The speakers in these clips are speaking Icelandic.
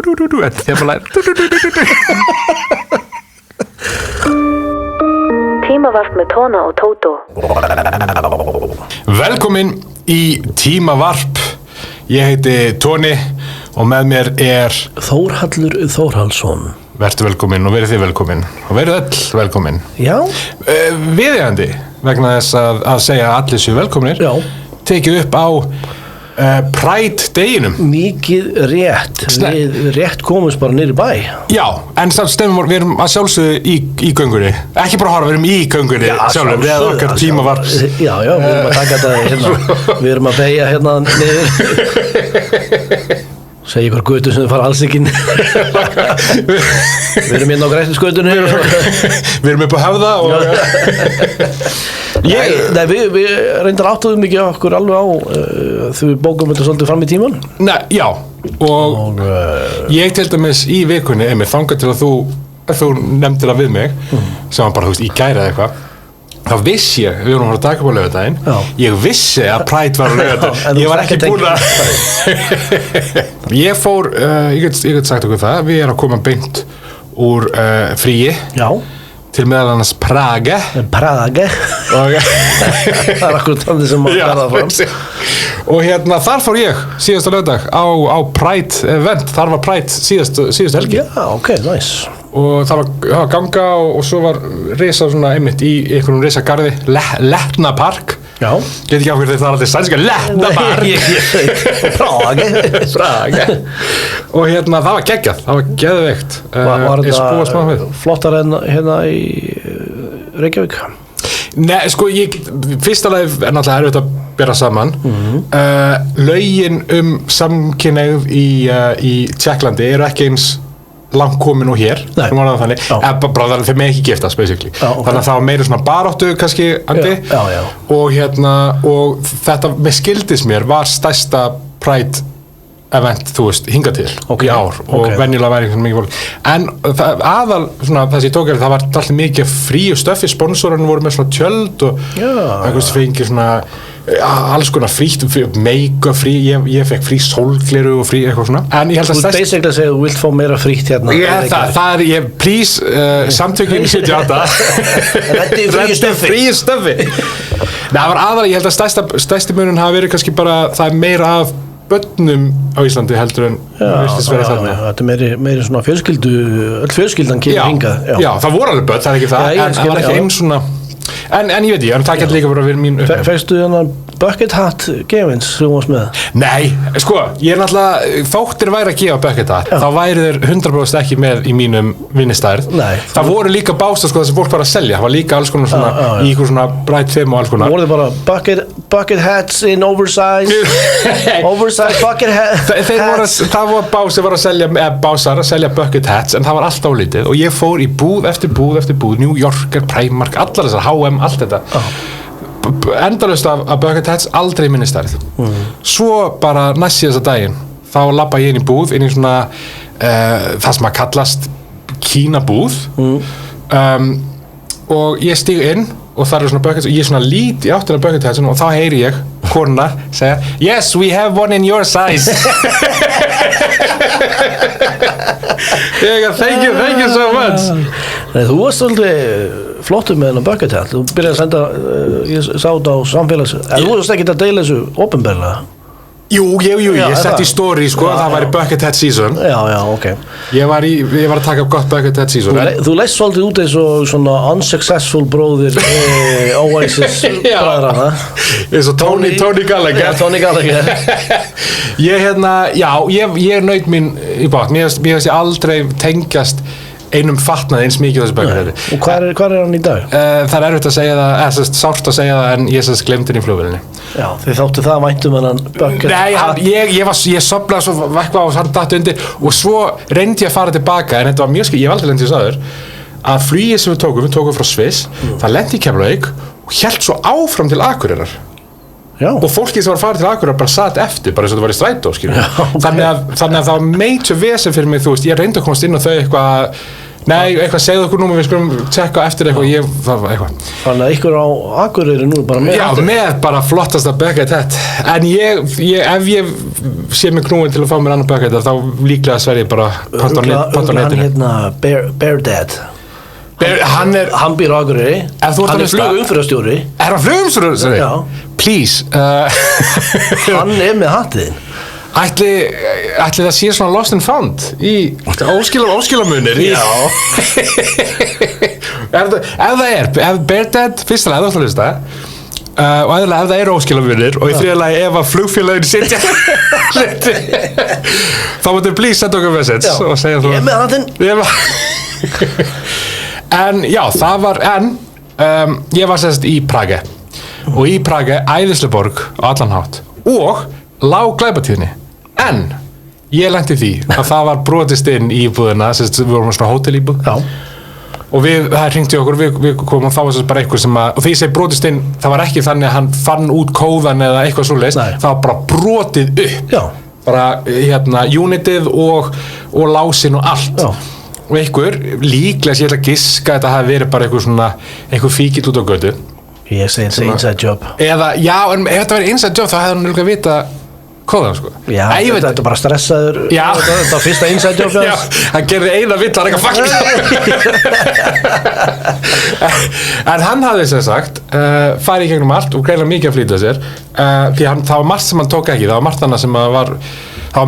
Þetta er bara Tímavarp með Tóna og Tótó. Velkomin í Tímavarp. Ég heiti Tóni og með mér Þórhallur Þórhallsson. Vertu velkomin og verið þið velkomin og verið öll velkomin. Já. Viðeigandi vegna þess að segja að allir séu velkominir. Já. Tekið upp á Pride-deginum. Mikið rétt. Við rétt komumst bara niður í bæ. Já, en samt stefnum við erum að sjálfsögðu í göngunni. Ekki bara horfa, við erum í göngunni sjálfur. Við erum okkar Tímavarp. Já, við erum að taka þetta hérna. Við erum að beygja hérna niður. Segja ykkur götu sem þau fara alls ekki. Við erum hérna á Grettisgötunni. Við erum upp á Höfða og... Nei, við reyndar áttuðum mikið okkur alveg á þegar við bókum þetta svolítið fram í tíman. Nei, já, og ég til dæmis í vikunni, Emil, þangað til að þú nefndir það við mig, sem var bara, þú veist, í gæra eða eitthvað, þá vissi ég, við vorum að fara að taka upp á laugardaginn, ég vissi að Pride var á laugardaginn, ég var ekki búin að... Ég fór, ég get sagt okkur það, við erum að koma beint úr fríi. Já. Til meðal annars Praga. Praga. Það akkurat þannig sem maður verða fram. Og hérna, þar fór ég síðasta laugardag á Pride event. Þar var Pride síðustu helgi. Já, ok, nice. Og það var ganga og svo var risa svona einmitt í einhverjum risa garði, Letna Park. Já. Get ekki á hvernig það er alltaf sænska Letna Park. Praga. Og hérna, það var geggjað, það var geðveikt. Var þetta flottar en hérna í Reykjavík? Nei, sko, fyrsta lagi er náttúrulega erfitt að bera saman. Lögin samkynhneigð í Tékklandi eru ekki eins langt komin og hér, bara þeir með ekki giftast basically, þannig að það var meira svona baráttu kannski andi og hérna, og þetta með skildis mér var stærsta Pride event, þú veist, hingað til í ár og venjulega væri mikið fólk, en aðal svona það sem ég tók það var alltaf mikið fríu stöffi, sponsorarnir voru með svona tjöld og eitthvað fengið svona alls konar frítt, make-up frí, ég fekk frí sólgleru og frí eitthvað svona, en ég held að þú basically segir þú vilt fá meira frítt hérna. Það er ég, please, samtökin 78 frí stöffi. Það var aðal, ég held að stærsti munun hafa verið kannski bara, það er meira af börnum á Íslandi heldur en þetta er meiri svona fjölskyldu, öll fjölskyldan kemur hingað. Já, það voru alveg börn, það er ekki það, en það var ekki eins svona. En ég veit ég, en það getur líka bara að vera mín upplifun. Fegstu þennan bucket hat gefins sem þú varst með? Nei, sko, ég er náttúrulega, þóttir væri að gefa bucket hat, þá væri þeir 100% ekki með í mínum vinnistærð. Það voru líka básar, sko, það sem fólk bara að selja, það var líka alls konar svona, í ykkur svona Bright 5 og alls konar. Það voru bara bucket hats in oversize bucket hats. Það var básar að selja bucket hats, en það var alltaf lítið og ég fór í búð eftir búð, New Yorker, Primark, allar þessar H&M, allt þetta endalaust af bucket hats, aldrei minni stærð. Svo bara næst síðasta daginn þá labba ég inn í búð, inn í svona það sem að kallast Kínabúð og ég stíg inn og það eru svona bucket hats og ég svona lít í áttina bucket hats og þá heyri ég konuna segja yes, we have one in your size. Thank you so much. Nei, þú varst svolítið flottur með þennan bucket hat. Þú byrjaði að senda, ég sá þetta á samfélags... Þú varst ekki að deila þessu opinberlega? Jú, ég sett í story, sko, það var í bucket hat season. Já, ok. Ég var að taka upp gott bucket hat season. Þú leist svolítið út eins og svona unsuccessful bróðir Oasis bræðrana. Eins og Tony Gallagher. Já, Tony Gallagher. Ég naut mín í bát. Mér finnst ég aldrei tengjast einum fatnaði eins mikið þessu bucket hati. Og hvar er hann í dag? Það er erfitt að segja það, sárt að segja það, en ég glemdi hann í flugvélinni. Já, þið þáttu það væntum hann bucket hat. Nei, ég sofnaði svo eitthvað og hann datt undir og svo reyndi ég að fara tilbaka, en þetta var mjög ég hef aldrei lent í þessu áður, að flugið sem við tókum frá Sviss, það lenti í Keflavík og hélt svo áfram til Akureyrar. Já. Og fólkið sem var að fara til Akureyrar bara satt eftir, bara eins og það var í strætó, skilur. Þannig að það var major vesen fyrir mig, þú veist, ég reyndi að komast inn og þau eitthvað Nei, eitthvað, segðu okkur númer, við skulum tjekka eftir eitthvað, það var eitthvað. Þannig að ykkur á Akureyri nú bara með Já, með bara flottasta bucket hat. En ef ég sé mig knúin til að fá mér annan bucket hat, þá líklega sverði ég bara pant á netinu. Hann Bear Dad. Hann býr á Akureyri. Hann flugumferðarstjóri. Hann flugumferðarstjóri? Já. Please. Hann með hattinn. Ætli það sé svona lost and found í óskilamunir í... Já. ef Bear Dad fyrsta lagi, og eðalega ef það eru óskilamunir og í þriðja lagi ef að flugfélagin sitja þá mútið please senda okkur message og segja þú ég með hattinn en já, það var ég var sérst í Prage og í Prage æðisleg borg á allan hátt og lág glæpatíðni en ég lenti því að það var brotist inn í íbúðina, við vorum svona hótelíbúð og það hringdi okkur við komum og þá var bara eitthvað sem og því sem brotist inn, það var ekki þannig að hann fann út kóðan eða eitthvað svoleiðis, það var bara brotið upp bara unitið og lásin og allt og einhver, líklega ég ætla að giska að þetta hafi verið bara einhver fíkill út á götu ég segi þetta inside job eða, já, en ef þetta verið inside job þá hefði hann líka vita kóðan, sko. Já, þetta er bara stressaður. Já. Þetta var fyrsta inside job. Já, hann gerði eina vill, hann eitthvað en hann hafði sem sagt farið í gegnum allt og greinilega mikið að flýta sér því það var margt sem hann tók ekki, það var margt annað sem það var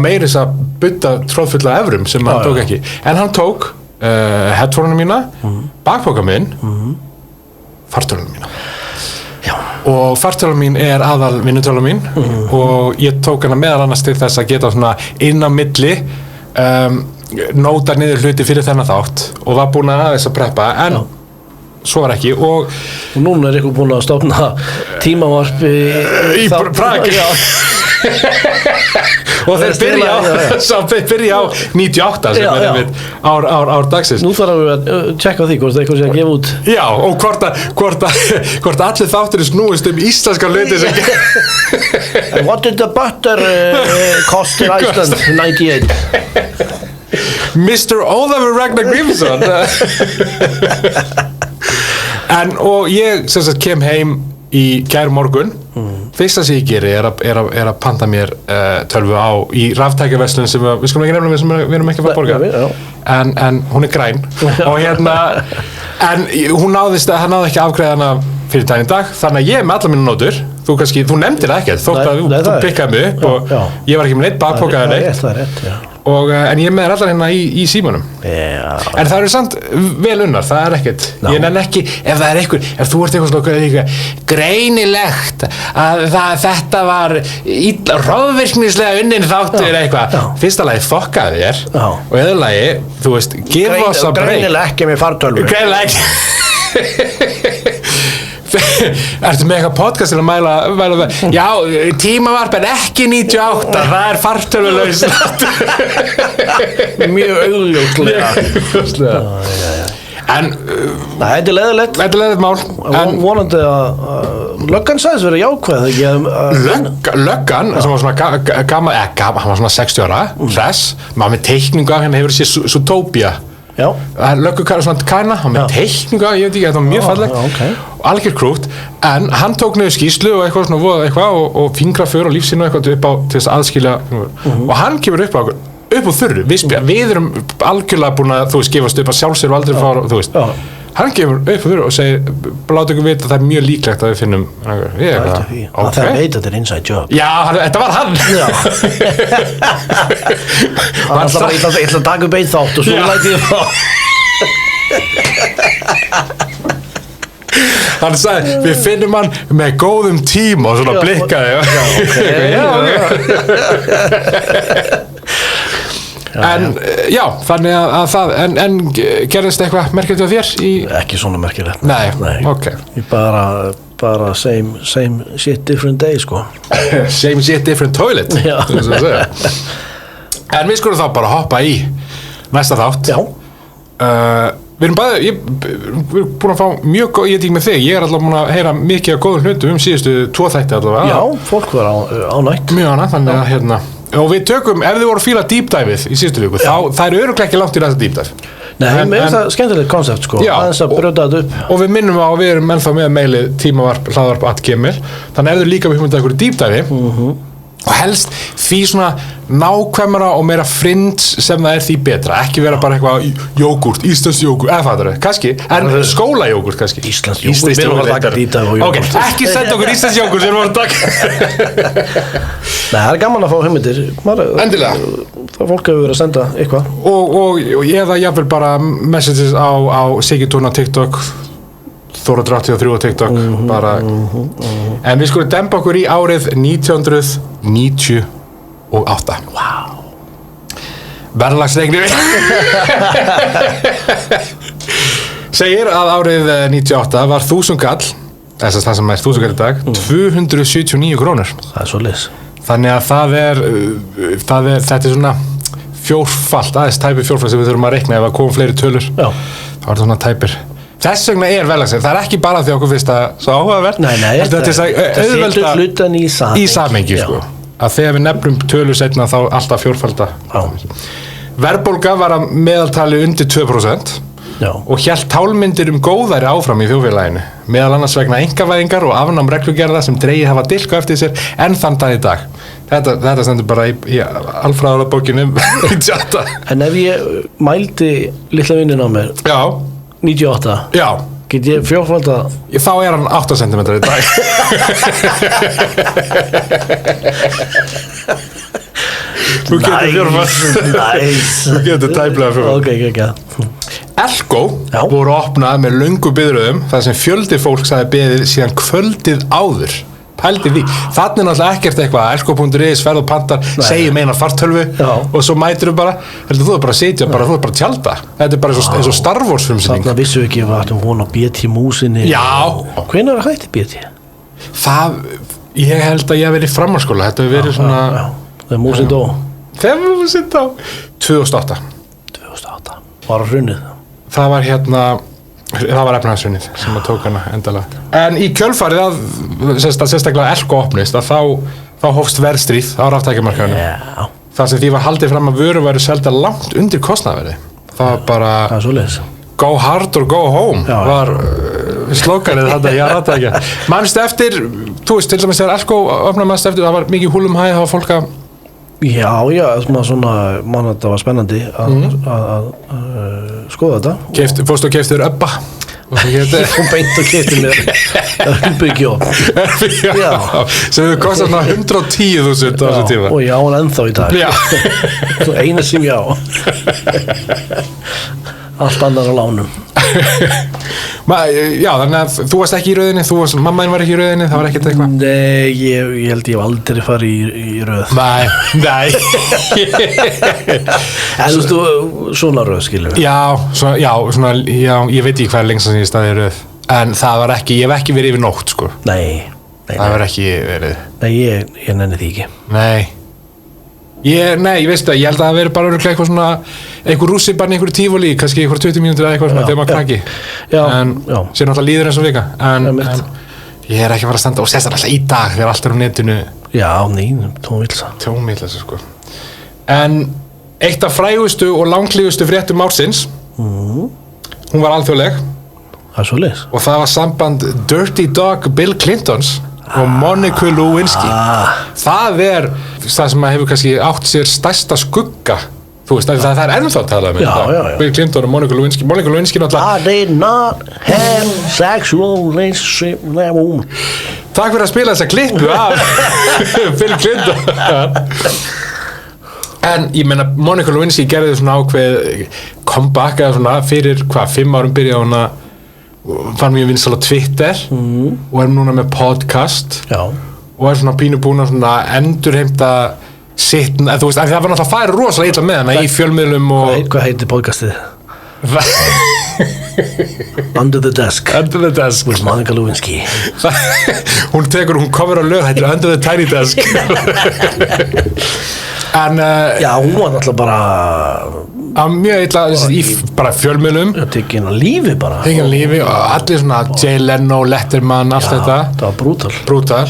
meiri þess að budda tróðfulla evrum sem hann tók ekki. En hann tók headphone-una mína, bakpoka minn, fartöluna mína. Og fartölvan mín aðal vinnutölvan mín og ég tók hana meðal annars til þess að geta svona inn á milli nóta niður hluti fyrir þennan þátt og var búin að aðeins að preppa en svo var ekki og núna ykkur búin að stofna tímavarp í Prag og þeir byrja á 98 sem einmitt ár dagsins. Nú þarf við að tjekka því hvort eitthvað sé að gefa út. Já, og hvort allir þátturinn snúist íslenska hluti sem And what did the butter cost in Iceland 98? Mr. Ólafur Ragnar Grímsson og ég sem sagt kem heim í gær morgun fyrsta sem ég geri er að panta mér tölvu í raftækjaverslun sem við skulum ekki nefna sem við erum ekki að fara að borga en hún græn og en hún náði ekki að afgreiða hana fyrir daginn í dag þannig að ég er með allar mínu nótur þú nefndir það ekkert þótt að þú pikkaði mig upp og ég var ekki með neitt bakpoka eða neitt en ég með allar hérna í símanum en það eru samt vel unnar það er ekkert ég nenn ekki ef það er eitthvað ef þú ert eitthvað greinilegt að þetta var ráðvirknislega unnin þáttur eitthvað fyrsta lagi fokkaði þér og öðru lagi þú veist give us a break greinilega ekki með fartölvu greinilega ekki ertu með eitthvað podcast til að mæla já, tímavarp en ekki 98 það er fartölvulaus mjög augljóslega en þetta er leiðilegt mál vonandi að löggan sagðist vera jákvæð löggan sem var svona gammal hann var svona 60 ára hress maður með teikningu af henni hefur séð Zootopia það er löggukanna svona kanna hann með teikningu af, ég veit ekki, þetta var mjög fallegt og algjör krútt en hann tók niður skýrslu og eitthvað svona voða eitthvað og fingraför og lífsinn og eitthvað upp á til þess að aðskilja og hann kemur upp úr þurru við erum algjörlega búin að þú veist gefast upp að sjálfsögur og aldrei fara þú veist hann kemur upp úr þurru og segir láta ykkur vita að það er mjög líklegt að við finnum það veit að þetta er inside job já, þetta var hann ég ætla að taka upp einn þátt og svo læti ég frá hann sagði, við finnum hann með góðum tíma og svona blikkaði en já, þannig að það en gerðist eitthvað merkilegt á þér? Ekki svona merkilegt Nei, ok Ég bara same shit different day sko Same shit different toilet En við skulum þá bara hoppa í næsta þátt Já Við erum bæði, við erum búin að fá mjög góð, ég veit ekki með þig, ég allavega búin að heyra mikið af góðum hlutum síðustu 2 þætti allavega. Já, fólk var ánægt. Mjög ánægt, þannig að og við tökum, ef þið voru að fíla deep dive-ið í síðustu viku, þá það örugglega ekki langt í næsta deep dive. Nei, mér finnst það skemmtilegt koncept sko, Já, aðeins að brjóta þetta upp. Og við minnum á að við erum ennþá með mailið tímavarp@gmail. Þannig ef þú líka við hugmyndið einhverju dýpdæfi og helst því svona nákvæmara og meira frinds sem það því betra, ekki vera bara eitthvað jógurt, íslensk jógurt, eða fattar þau, kannski, en skólajógurt kannski. Íslensk jógurt, við erum að taka dýpdæfi og jógurt. Ok, ekki senda okkur íslensk jógurt, við erum að taka. Nei, það gaman að fá hugmyndir. Endilega. Það fólk hefur verið að senda eitthvað. Og eða jafnvel bara messages á Sigitúrn á TikTok, Þóra 83 á TikTok, bara. En við skulum dempa okkur í árið 1998. Wow. Verðlagsreiknir segir að árið 98 var 1000 kall, þess að það sem er 1000 kall í dag, 279 krónur. Það er svolítið. Þannig að þetta er svona fjórfalt, aðeins tæpir fjórfalt sem við þurfum að reikna ef að koma fleiri tölur. Já. Það var svona tæpir. Þess vegna er verðlagsreiknir. Það er ekki bara því okkur finnst það svo áhugavert. Nei, þetta setur hlutan í samhengi, sko. Að þegar við nefnum tölur seinna þá alltaf fjórfalda. Verðbólga var að meðaltali undir 2%. Já. Og hélt tálmyndir góðæri áfram í þjóðfélaginu, meðal annars vegna einkavæðingar og afnám reglugerða sem dregið hafa dilka eftir sér enn þann dag í dag. Þetta stendur bara í alfræðarabókinu 98. En ef ég mældi litla vinnin á mér, Já. 98, Já. get ég fjórfalda? Þá er hann 8 cm í dag. Þú getur fjórfalda. Þú getur tæplega fjórfalda. Ok, ekki. Elko voru opnað með löngu biðröðum þar sem fjöldi fólks hafi beðið síðan kvöldið áður. Pældi því. Þannig er náttúrulega ekkert eitthvað elko.is, ferð og pantar, segjum eina fartölvu og svo mætir þú bara, þú er bara að sitja, þú er bara að tjalda. Þetta er bara eins og Star Wars frumsýning. Þannig að vissu ekki að við ættum von á BT músinni. Já. Hvenær er hætti BT? Ég held að ég hef verið í framhaldsskóla. Þetta hefur verið svona... Þegar músin dó? Þegar músin dó? 2008. 2008. Var á hrunnið? Það var efnahagshrunið sem að tók hana endalega. En í kjölfarið sérstaklega Elko opnist að þá hófst verðstríð á raftækjamarkaðinu. Já. Það sem því var haldið fram að vörur væru seldar langt undir kostnaðarverði. Það var bara Það er svoleiðis. Go hard or go home var slókanið þetta hjá raftækja. Manstu eftir, þú veist, til dæmis þegar Elko opnaði manstu eftir, það var mikið húlum hæð, það var fólk að Já, svona, mann þetta var spennandi að skoða þetta. Fórstu og keiftir Öbba? Ég kom beint og keifti mér Örbygjóp. Já, sem þau kostar svona 110.000 á þessu tíma. Og já, hann ennþá í dag. Já. Eina sem já. Allt annar á lánum. Já, þannig að þú varst ekki í röðinni, mammaðin var ekki í röðinni, það var ekkert eitthvað? Nei, ég held ég hef aldrei farið í röð. Nei. En þú veist, svona röð, skilur við. Já, ég veit ekki hvað er lengst að ég staði í röð. En það var ekki, ég hef ekki verið yfir nótt, sko. Nei. Það var ekki verið. Nei, ég nenni því ekki. Nei, ég veist það, ég held að það veri bara örugglega eitthvað svona, einhver rússibarn í einhverju tífóli, kannski einhver 20 mínútur eða eitthvað svona þegar maður krakki. En sér náttúrulega líður eins og vika. En ég er ekki að fara að standa og sérstaklega alltaf í dag þegar allt er á netinu. Já, tómvillsa. Tómvillsa, sko. En eitt af frægustu og langlífustu fréttum ársins, hún var alþjóðleg. Það er svoleiðis. Og það var samband Dirty Dog Bill Clintons og Monica Lewinsky. Það er það sem hefur kannski átt sér stærsta skugga. Þú veist, það er ennþá að tala með það. Bill Clinton og Monica Lewinsky. Monica Lewinsky náttúrulega... I did not have sexual relationship with that woman. Takk fyrir að spila þessa klippu af Bill Clinton. En ég meina, Monica Lewinsky gerði svona ákveð comeback eða svona fyrir 5 árum byrjaði hún að fann mjög vinsal á Twitter og er núna með podcast og er svona pínu búin að svona endurheimta sitt, þú veist, það var náttúrulega að færa rosalega illa með hana í fjölmiðlum og... Hvað heitir podcastið? Under the Desk with Monica Lewinsky. Hún cover á lög, heitir Under the Tiny Desk. En já, hún var náttúrulega bara mjög illa í bara fjölmiðlum. Tekinn að lífi bara. Tekinn að lífi og allir svona Jay Leno, Letterman, allt þetta. Það var brútal.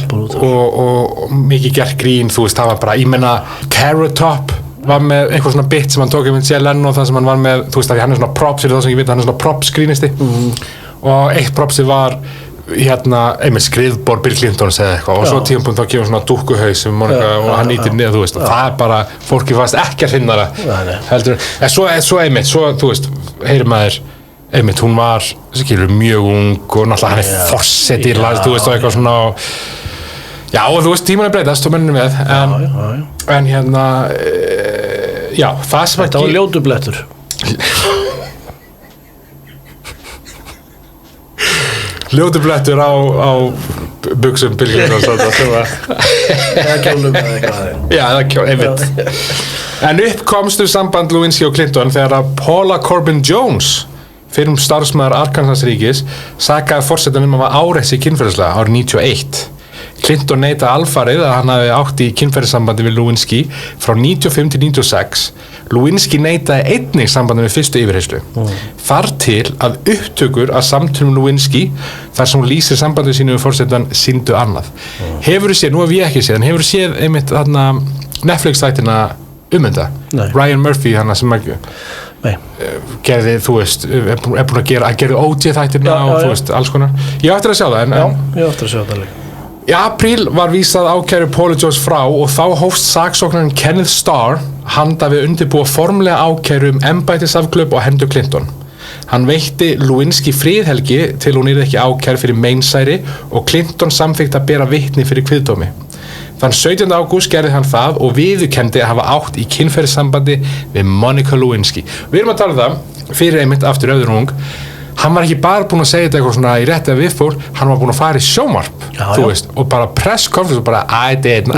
Og mikið gert grín, þú veist, það var bara, ég meina Carrot Top var með einhver svona bit sem hann tók með Jay Leno og það sem hann var með, þú veist að hann er svona props fyrir það sem ég veit, hann er svona props skrýnisti og eitt propsi var einmitt skrifborð Bill Clinton eða eitthvað og svo tímapunkt þá kemur svona dúkkuhaus sem Monica og hann nýtir niður, þú veist, og það er bara fólki fast ekki að finna það heldur, en svo einmitt, svo þú veist, heyrir maður einmitt, hún var, skilur, mjög ung og náttúrulega hann er forseti þú veist, og eitthvað svona já, og þú veist, tíman er breytast og mennum við en já, það sem þetta var ljótublettur ljótublettur á buxum Bill Clinton eða kjólum eða eitthvað já, eða kjólum, einmitt en upp komstu samband Lewinsky og Clinton þegar að Paula Corbin Jones fyrrum starfsmaður Arkansas ríkis sakaði forsetanum að áreisi kynferðislega árið 91 Clinton neitaði alfarið að hann hafi átt í kynferðissambandi við Lewinsky frá 95 til 96 Lewinsky neitaði einnig sambandi við fyrstu yfirheyrslu þar til að upptökur af samtölum Lewinsky þar sem hún lýsir sambandið sínu við forsetan sýndu annað hefurðu séð, nú hef ég ekki séð en hefurðu séð einmitt þarna Netflix-þættina þetta Ryan Murphy hana sem gerði, þú veist er búin að gerði OJ-þættina og þú veist, alls konar ég á eftir að sjá það ég á eftir að sjá það líka Í apríl var vísað ákæru Paula Jones frá og þá hófst saksóknarinn Kenneth Starr handa við undirbúa formlega ákæru embættisafglöp á hendur Clinton. Hann veitti Lewinsky friðhelgi til hún yrði ekki ákærð fyrir meinsæri og Clinton samþykkti að bera vitni fyrir kviðdómi. Þann 17. ágúst gerði hann það og viðurkenndi að hafa átt í kynferðissambandi við Monica Lewinsky. Við erum að tala það fyrir einmitt aftur öðrum ung. Hann var ekki bara búinn að segja þetta eitthvað svona í rétti að viðfór, hann var búinn að fara í sjónvarp, þú veist, og bara press conference og bara I did.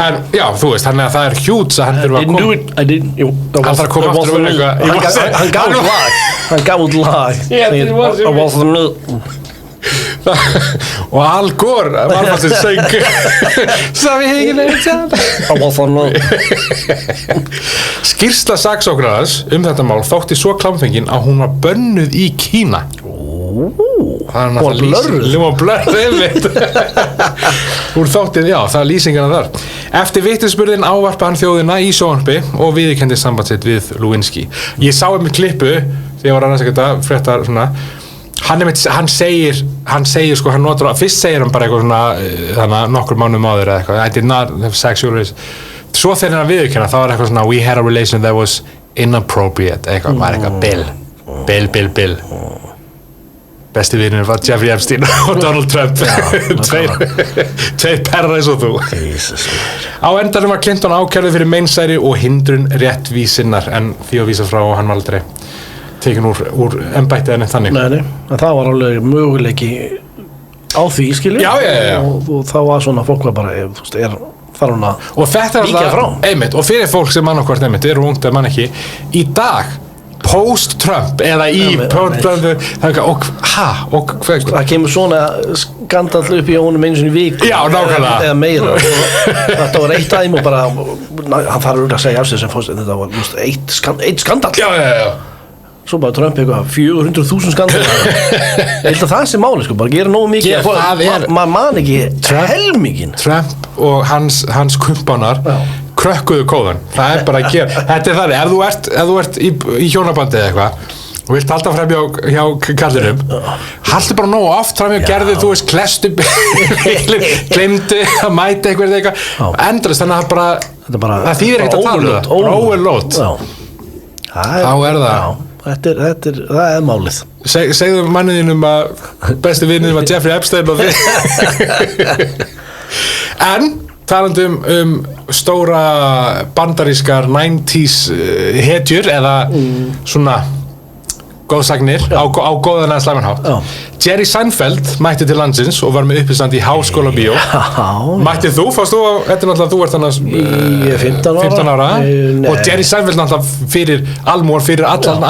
En já, þú veist, þannig að það er hjúts að hann þurfa að koma. I didn't, hann þarf að koma aftur og eitthvað. Hann gaf út lag. Hann gaf út lag. I wasn't me. Og Al Gore var það sem söng Savi hegin I wasn't me. Skýrsla saksóknarans þetta mál þótti svo klámfengin að hún var bönnuð í Kína. Það er blörð Úr þóttið, já, það er lýsingarna þar. Eftir vitnisburðinn ávarpa hann þjóðina í sjónvarpi og viðurkenndi samband sitt við Lewinsky. Ég sá með klippu þegar ég var að rannsaka þetta fréttar svona. Hann segir sko, hann notar, fyrst segir hann bara eitthvað svona þannig nokkur mánuðum áður eða eitthvað I did not have sexual relations svo þegar hann viðurkenna þá var eitthvað svona we had a relation that was inappropriate eitthvað, var eitthvað Bill besti vinur var Jeffrey Epstein og Donald Trump tveir perrar eins og þú á endanum var Clinton ákærður fyrir meinsæri og hindrun réttvísinnar en því að vísa frá og hann var aldrei tekin úr embætti en þannig. Nei, en það var alveg möguleiki á því, skilju. Já. Og það var svona, fólk var bara, þú veist, þarf hún að og þetta er alltaf, einmitt, og fyrir fólk sem annarkvort einmitt, eru ungt eða mann ekki, í dag, post-Trump, eða í Trump, og hvað? Það kemur svona skandall upp í honum einu sinni í viku. Já, nákvæmlega. Eða meira. Þetta var eitt dæmi og bara, hann þarf að segja af sig sem fórst, þetta var just eitt skandall. Já. Svo bara Trump eitthvað 400.000 skandal Ég held að það sé máli sko, bara gera nógu mikið maður man ekki helmingin Trump og hans kumpánar krökkuðu kóðan, það er bara að gera þetta er þannig, ef þú ert í hjónabandi eða eitthvað og vilt halda fram hjá kallinum haldi bara nógu oft fram hjá gerði þú veist klestu glemdi að mæta eitthvað endurist, þannig að það þýðir ekkert að tala overload þá er það það er málið segðu manniðinum að besti vinniðum var Jeffrey Epstein og þið en talandi stóra bandarískar 90s hetjur eða svona góðsagnir á góðan að slæmanhátt Jerry Seinfeld mætti til landsins og var með uppistand í Háskóla Bíó mættið þú, fannst þú þetta er náttúrulega þú ert annars 15 ára og Jerry Seinfeld náttúrulega fyrir almúar fyrir allan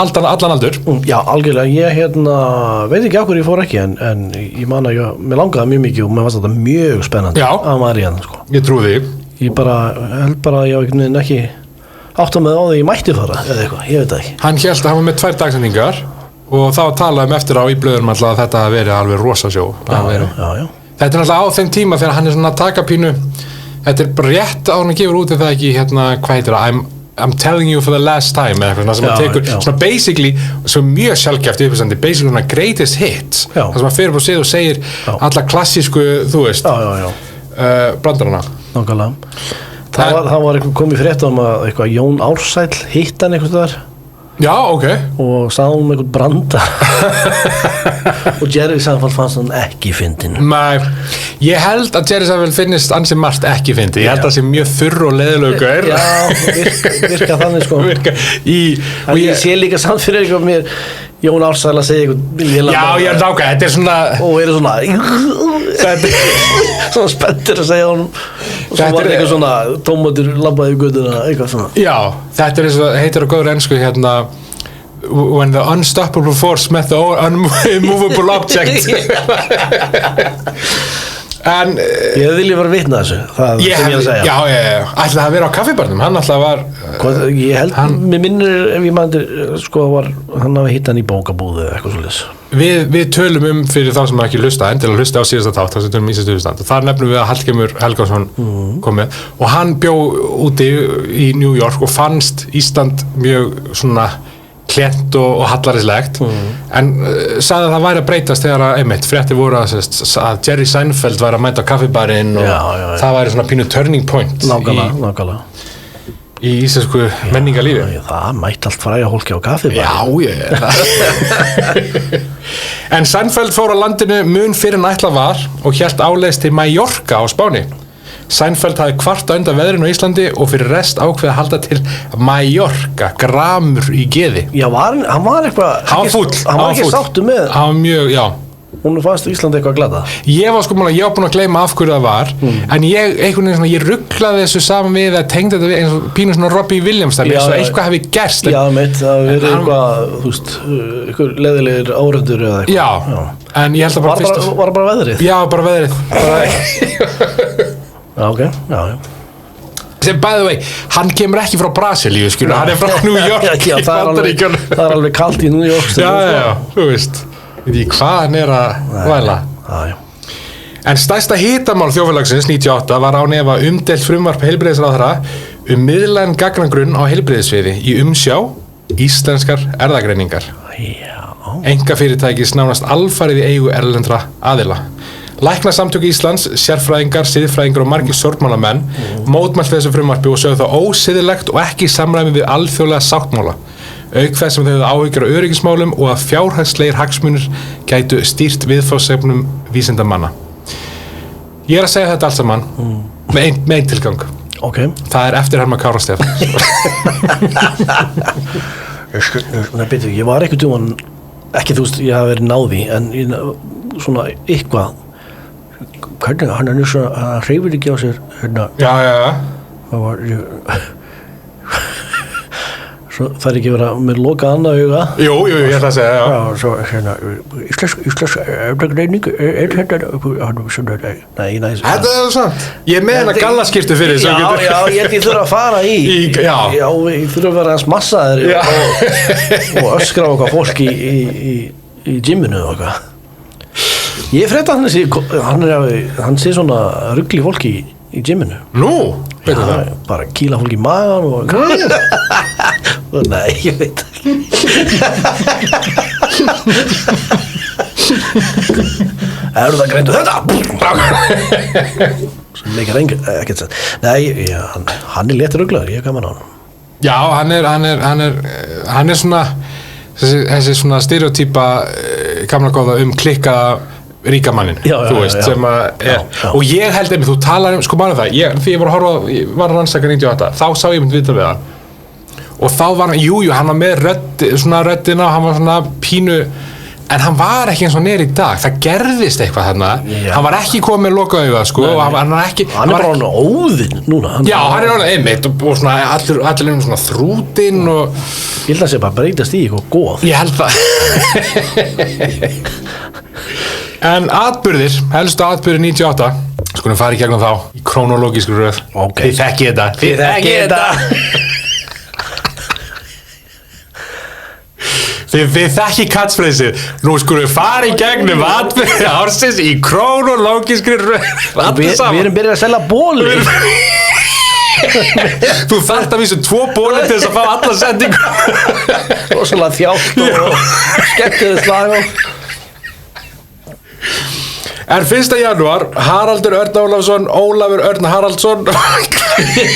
aldur já, algjörlega, ég veit ekki á hverju ég fór ekki en ég man að mér langaði mjög mikið og mér fannst þetta mjög spennandi að maður í hann sko. Ég trúi því ég held bara að ég ekki átta með á því ég mætti fara eða eitthvað, ég veit það ekki hann hélt að hann var með 2 dagsendingar og þá talaðum eftir á í blöðunum alltaf að þetta hafi verið alveg rosasjó já. Þetta er alltaf á þeim tíma þegar hann er svona að taka pínu þetta bara rétt á hann að gefa út það ekki, hvað heitir það, I'm telling you for the last time eða eitthvað sem að tekur, svona basically sem mjög sjálfgæft uppistandi, basically svona greatest hits, það sem að fyrir på sig og segir alla klassísku, þú veist brandarana. Nákvæmlega. Það var eitthvað komið frétt að eitthvað Jón Ársæll hitt hann eitthvað þar. Já, ok. Og sagði eitthvað brandar. Og Jerry Seinfeld fannst hann ekki fyndin. Nei, ég held að Jerry Seinfeld finnist ansi margt ekki fyndin. Ég held að það sé mjög þurr og leiðilegur. Já, virka þannig sko. En ég sé líka samt fyrir eitthvað mér Jón Ársæll að segja eitthvað. Já, ég er nákvæm, þetta er svona... Og svona spenntir að segja honum. Og svo var eitthvað svona tómatur labbaði í göduna, eitthvað svona. Já, þetta er eins og heitir á góður ensku when the unstoppable force met the unmovable object. En ég vilja vera vitna þessu, það sem ég að segja. Já, ætlaði að vera á kaffibarnum, hann alltaf var ég held, mér minnir ef ég mandir, sko, hann hafi hitt hann í bókabúðu eitthvað svolítið. Við tölum fyrir þá sem ekki hlusta til að hlusta á síðasta þátt, þar sem tölum í síðasta hlustand, og þar nefnum við að Hallgrímur Helgason kom með, og hann bjó úti í New York og fannst Ísland mjög svona klent og hallarislegt en sagði að það væri að breytast þegar að einmitt fréttir voru að Jerry Seinfeld væri að mæta á kaffibarinn og það væri svona pínu turning point nákvæmlega í íslensku menningarlífi. Það mætti allt fræga hólki á kaffibarinn. Já, en Seinfeld fór á landinu mun fyrir en ætlað var og hélt áleiðis til Mallorca á Spáni. Seinfeld hafði kvarta undan veðrinu á Íslandi og fyrir rest ákveði að halda til Mallorca, gramur í geði. Já, hann var eitthvað... Hann var ekki sáttur með... Hann var mjög, já. Hún fannst Íslandi eitthvað glada. Ég var búin að gleyma af hverju það var, en ég rugglaði þessu saman við að tengda þetta við eins og pínu svona Robbie Williams þar, eins og eitthvað hefði gerst. Já, það verið eitthvað, þú veist, eitthvað leiðilegir áreyndur eða eitthvað. Já, en ég held að bara fyrst... Var bara veðrið? Já, bara veðrið. Ok. Sem by the way, hann kemur ekki frá Brasilíu, hann er frá New York. Já, það er alveg kalt í New York. Já, þú veist, veit ég hvað hann er að væla. Já. En stærsta hitamál þjóðfélagsins 98 var án efa umdeilt frumvarp heilbrigðisráðherra miðlægan gagnagrunn á heilbrigðissviði í umsjá íslenskar erfðagreiningar. Einkafyrirtækis nánast alfarið í eigu erlendra aðila. Læknasamtök Íslands, sérfræðingar, siðfræðingar og margir stjórnmálamenn mótmæltu þessu frumvarpi og sögðu það ósiðilegt og ekki í samræmi við alþjóðlega sáttmála. Auk þess sem þau höfðu áhyggjur af öryggismálum og að fjárhagslegir hagsmunir gætu stýrt viðfangsefnum vísindamanna. Ég er að segja þetta allt saman með einn tilgang. Okay. Það er eftirherma Kára Stefáns. Ég var ekkert ekki þú veist, ég hafi verið náði en svona eitthvað hvernig hann er svo hann hreyfir ekki á sér hérna. Já. Það var svo það er ekki verið að með loka annað huga. Jú, ég ætla að segja, já. Já, svo hérna íslensk erfðagreining nei. Þetta er sant. Ég er með hennar gallaskirtu fyrir þessu. Já, ég þurfa að fara í já, ég þurfa að vera að smassa þér og öskra á okkar fólk í gyminu og okkar. Ég frétta hann sé svona ruggli fólki í gyminu. Nú, veitum það? Bara kýla fólki í magan og nei, ég veit ekki. Það greindu þetta sem leikar ekkert sett. Nei, hann er léttur rugglaður, ég gaman á hann. Já, hann er svona þessi svona stereotýpa gamla góða klikka ríkamannin, þú veist, sem að og ég held einmitt, þú talar sko maður það, því ég var að rannsaka 98, þá sá ég mynd viðtal við hann og þá var hann, hann var með röddina, hann var svona pínu, en hann var ekki eins og nýr í dag, það gerðist eitthvað þarna, hann var ekki komið með lokaauga, sko, og hann var ekki hann er bara hann óðinn núna já, hann er alveg einmitt og svona allir svona þrútinn og ég held að það sé bara breytast í eitthvað góð ég held það en helstu atburðir 98 skulum fara í gegnum þá í krónológísku röð þið þekkið þetta Þið þekki catchphraseið. Nú skulum við fara í gegnum atburði ársins í krónológiskri röð. Við erum byrjað að selja bóli. Þú þarft að vísa 2 bóli til þess að fá alla sendingu. Og svona þjátt og skemmtileg slag og... En 1. janúar, Haraldur Örn Ólafsson, Ólafur Örn Haraldsson. Ég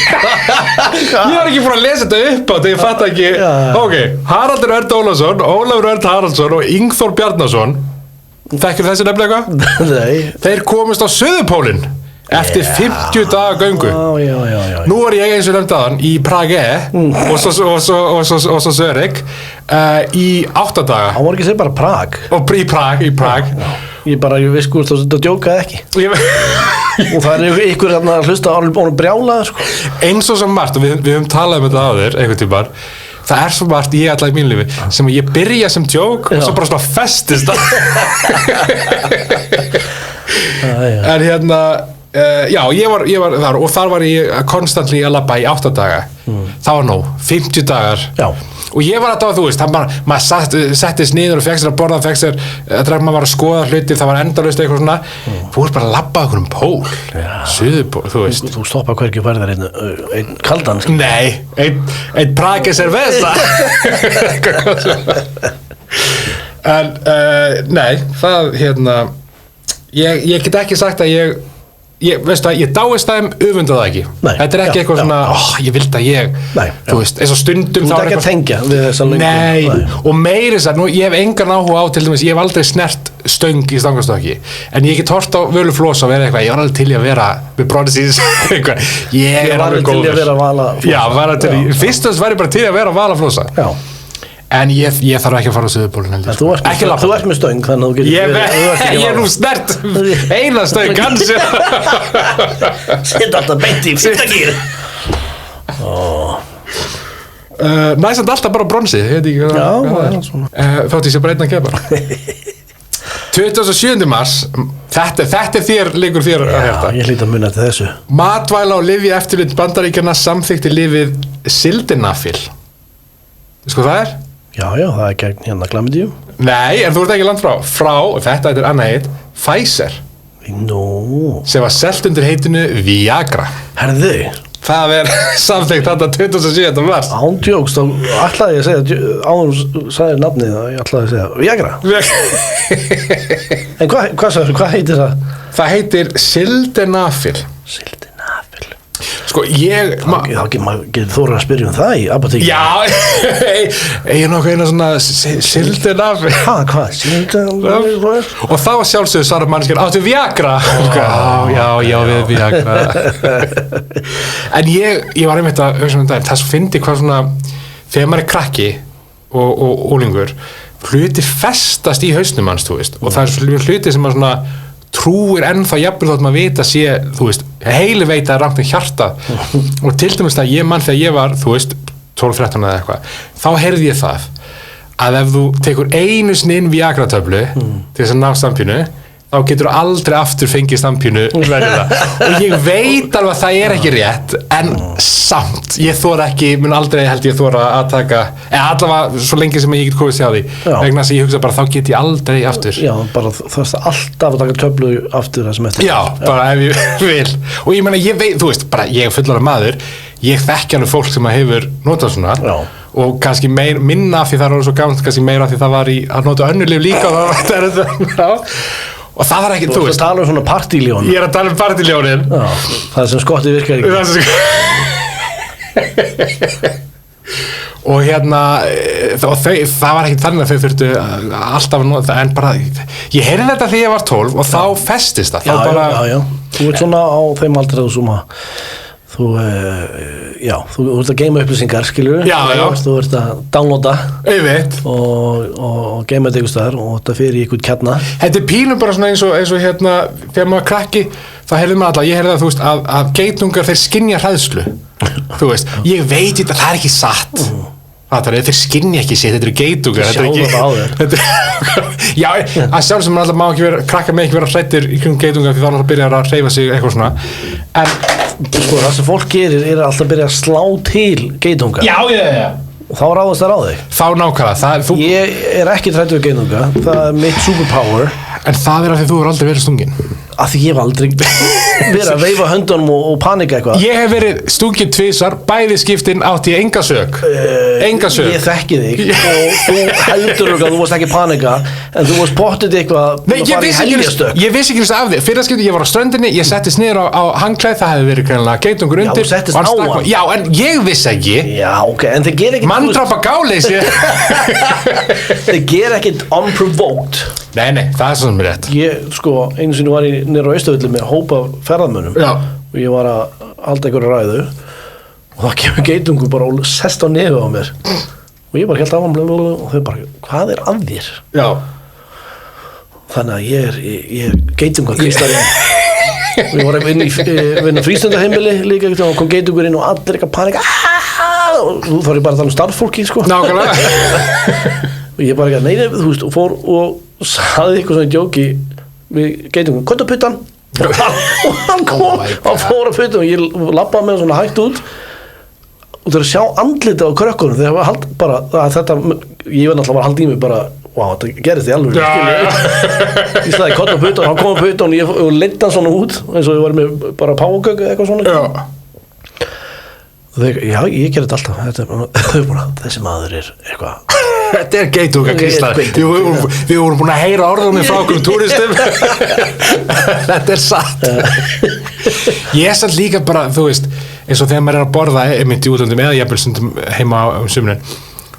var ekki búin að lesa þetta upp á þegar ég fatt ekki. Ok, Haraldur Örn Ólafsson, Ólafur Örn Haraldsson og Ingþór Bjarnason. Þekkir þessi nefnilega eitthvað? Nei. Þeir komust á Suðurpólinn eftir 50 daga göngu. Já. Nú var ég eins og nefndi aðan í Prage og svo Zurich í 8 daga. Hann var ekki að segja bara Prag. Og í Prag. Ég veist hvort þú djókaði ekki. Og það ykkur að hlusta á brjálaður sko. Eins og svo margt, og við höfum talað um þetta áður einhvern tímann, það svo margt ég alltaf í mínu lífi sem ég byrja sem djók og svo bara svona festist það. En já, ég var þar og þar var ég konstantli að labba í 8 daga. Það var nóg, 50 dagar. Já. Og ég var alltaf, þú veist, maður settist niður og fekk sér að borða, fekk sér maður var að skoða hluti, það var endalaust eitthvað svona. Þú ert bara að labba okkur pól, Suðurpól, þú veist. Þú stoppar hvergi færðar einn kaldan. Nei, einn Prage cerveza. En, nei, það, ég get ekki sagt að veistu það, ég dáist þeim öfunda það ekki. Nei, þetta ekki eitthvað svona, ég vildi að ég, þú veist, eins og stundum þú ert ekki að tengja við þessa lengur. Nei, og meiri þess að, ég hef engan áhuga á, til dæmis, ég hef aldrei snert stöng í stangastokki, en ég get hort á Völu Flosa og vera eitthvað, ég var alveg til í að vera með Bronzís, eitthvað, ég er alveg góður. Til í að vera Vala Flosa. Já, fyrst og þess var ég bara til í að vera Vala Flosa. Já. En ég þarf ekki að fara á Suðurpólinn. Þú ert með stöng, þannig að þú getur... Ég er nú snert eina stöng, kannski. Sitt alltaf beint í fyrsta gír. Næsand alltaf bara bronsi, ég veit ekki hvað. Já, svona. Þátt ég sé bara einn að gefa. 27. mars, þetta er þér, liggur þér að hérta. Já, ég hlýt að muna eftir þessu. Matvæla og lyfjaeftirlit Bandaríkjanna samþykkti lyfið Sildenafil. Sko það er? Já, það er gegn klamydíum. Nei, en þú ert ekki langt frá, þetta er annað heit, Pfizer. Sem var selt undir heitinu Viagra. Herðu? Það er samþykkt þetta 27. mars. Ándjóks, þá ætlaði ég að segja, áður sagði nafnið að ég ætlaði að segja Viagra. En hvað sagður, hvað heitir það? Það heitir Sildenafil. Sko, getur þú að spyrja það í apotekinu? Já, ég nokkuð eina svona Sildenafil. Hvað? Sildenafil? Og þá sjálfsögðu svarar mannskjörn, áttu Viagra? Já, við Viagra. En ég var einmitt að þess að fyndi hvað svona, þegar maður er krakki og ólingur, hluti festast í hausnum hans, þú veist, og það er hluti sem maður svona trúir ennþá jafnvel þótt maður vita sé, þú veist, heili veit að rangt hjarta og til dæmis það ég mann þegar ég var, þú veist, 12-13 eða eitthvað, þá heyrði ég það að ef þú tekur einu sinni inn Viagra-töflu til þess að ná stampinu, þá getur þú aldrei aftur fengið stampinu og ég veit alveg að það er ekki rétt en samt, ég þóra ekki mun aldrei held ég þóra að taka allavega svo lengi sem ég get komist hjá því vegna þess að ég hugsa bara þá get ég aldrei aftur bara það er alltaf að taka töflu aftur það sem eftir bara ef ég vil og ég meina, ég veit, þú veist, bara ég er fullorðinn maður ég þekki alveg fólk sem hefur notað svona og kannski minna af því það er svo gaman kannski meira af því það var í að nota önnur lyf líka og það var ekki, þú veist. Þú ert að tala um svona partíljónin. Ég er að tala um partíljónin. Það sem skottið virkar ekki. Og það var ekki þannig að þau þurftu alltaf að nota, en bara, ég heyrði þetta þegar ég var 12 og þá festist það. Já. Þú ert svona á þeim aldrei að þú suma, þú ert að geima upplýsingar, skilur Já. Þú ert að downloada og geima þetta ykkur staðar og þetta fyrir ykkur kjarna. Þetta er pínum bara svona eins og þegar maður krakki, þá heyrði maður alltaf, ég heyrði það, þú veist, að geitungar þeir skynja hræðslu, þú veist, ég veit þetta, það er ekki satt. Þeir skynja ekki sér, þetta eru geitungar. Sjáum það á þér. Já, að sjálf sem maður alltaf má ekki vera, krakka með ekki vera hræddir í kring geitungar því þá náttúrulega byrjar að hreyfa sig eitthvað svona. En sko, það sem fólk gerir alltaf að byrja að slá til geitungar. Já. og þá ráðast það á þig þá nákvæmlega ég ekki trættur við geitunga, það mitt superpower en það af því þú aldrei verið stungin af því ég hef aldrei verið að veifa höndunum og panika eitthvað ég hef verið stungin tvisvar bæði skiptin átti ég enga sök ég þekki þig og þú heldur að þú varst ekki panika en þú varst pottið eitthvað ég vissi ekki af því fyrir skipti ég var á ströndinni ég settist niður á hangklæð það hefði verið greinlega geitungur undir já, settist á hann já, en ég vissi ekki já, ok, en þeir gera ekkert manndrapa gáleysi þeir gera ekkert unprovoked nei, það er svo sem er rétt ég, sko, einu sinni var ég nýr á Austurvelli með hópa ferðamönnum og ég var að halda einhverju ræðu og það kemur geitungur bara og sest á nefið á mér og ég bara held á hann og þau bara, hvað er að þér? Já þannig að ég er geitungur kristalinn við vorum inn í frístundaheimili líka og kom geitungur inn og allir eitthvað panika og þú þarf ég bara að tala starffólki sko nákvæmlega og ég bara ekki að neina þú veist og fór og saði eitthvað svona djóki við geitum kott á puttan og hann kom og fór á puttan og ég labbaði með svona hægt út og þegar sjá andlitið á krökkunum þegar var bara þetta ég var náttúrulega bara haldið í mig bara wow, þetta gerist í alveg ég sagði kott á puttan hann kom á puttan og ég leiddi hann svona út eins og ég var með bara págögg eitthvað svona og þegar, já, ég gerði þetta alltaf þessi maður er eitthvað þetta er geitunga Kristall við vorum búin að heyra orðunni frá okkur túristum þetta er satt ég er samt líka bara þú veist eins og þegar maður er að borða einmitt í útlöndum eða jafnvel stundum heima á sumrin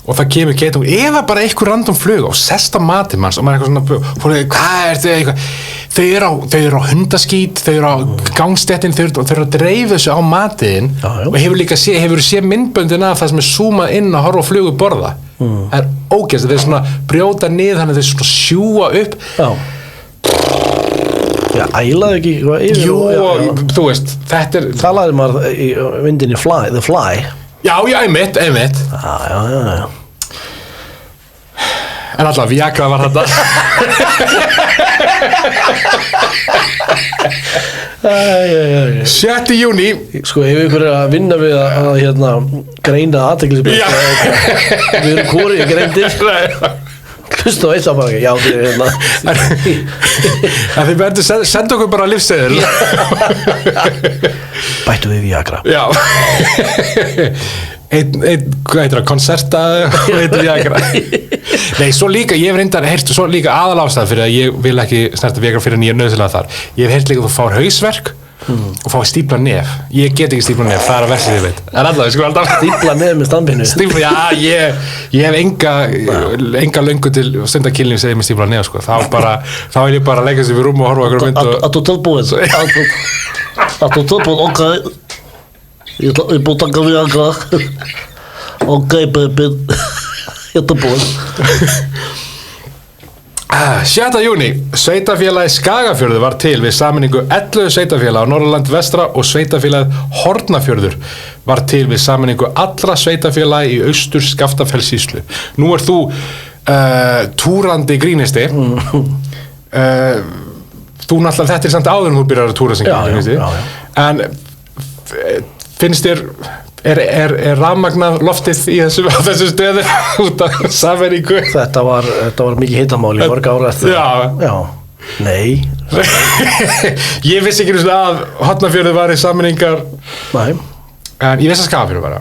og það kemur geitung eða bara einhver random flug og sest á matinn manns og maður er eitthvað svona hvað er þetta eitthvað þau eru á hundaskít þau eru á gangstéttin þau eru að dreifa þessu á matinn og hefur séð myndböndin af það sem er zoomað inn að horfa á flugu borða það er ógeðst þeir svona brjóta niður þannig að þeir svona sjúa upp já, ælaðu ekki jú, þú veist þetta er talaði maður í vindinni The Fly já, einmitt já en alltaf Viagra var þetta 7. júní sko ef ykkur er að vinna við að hérna greina athyglisbrest við erum hvori greindir hlusta á eitt að bara já þið er hérna þið verður senda okkur bara lífsseðil bættu við Viagra já hvað heitir það, konserta heitir Viagra nei, svo líka, ég hef reyndar heyrt svo líka aðalástæð fyrir að ég vil ekki snerta Viagra fyrir en ég er nöðsynlega þar ég hef heyrt líka að þú fár hausverk og fá stípla nef ég get ekki stípla nef, það er að versi þið veit en alltaf, sko alltaf stípla nef með standpínu já, ég hef enga löngu til stundakilning segið með stípla nef, sko þá vil ég bara leggja sér við rúm og horfa okkur mynd að þú tilbúið ok ég búið að taka Viagra ok, baby ég tilbúið 7. júní, sveitafélagið Skagafjörður var til við sameiningu 11 sveitafélag á Norðurland vestra og sveitafélagið Hornafjörður var til við sameiningu allra sveitafélagi í austur Skaftafellssýslu. Nú er þú túrandi grínisti þú náttúrulega þetta er samt áður en þú byrjar að túra sem grínisti en finnst þér er rafmagnað loftið í þessu stöðu út af sameiningu þetta var mikið hitamál í mörg ára eftir já, nei ég vissi ekki að Hornafjörður var í sameiningar nei en ég vissi að Skagafjörður var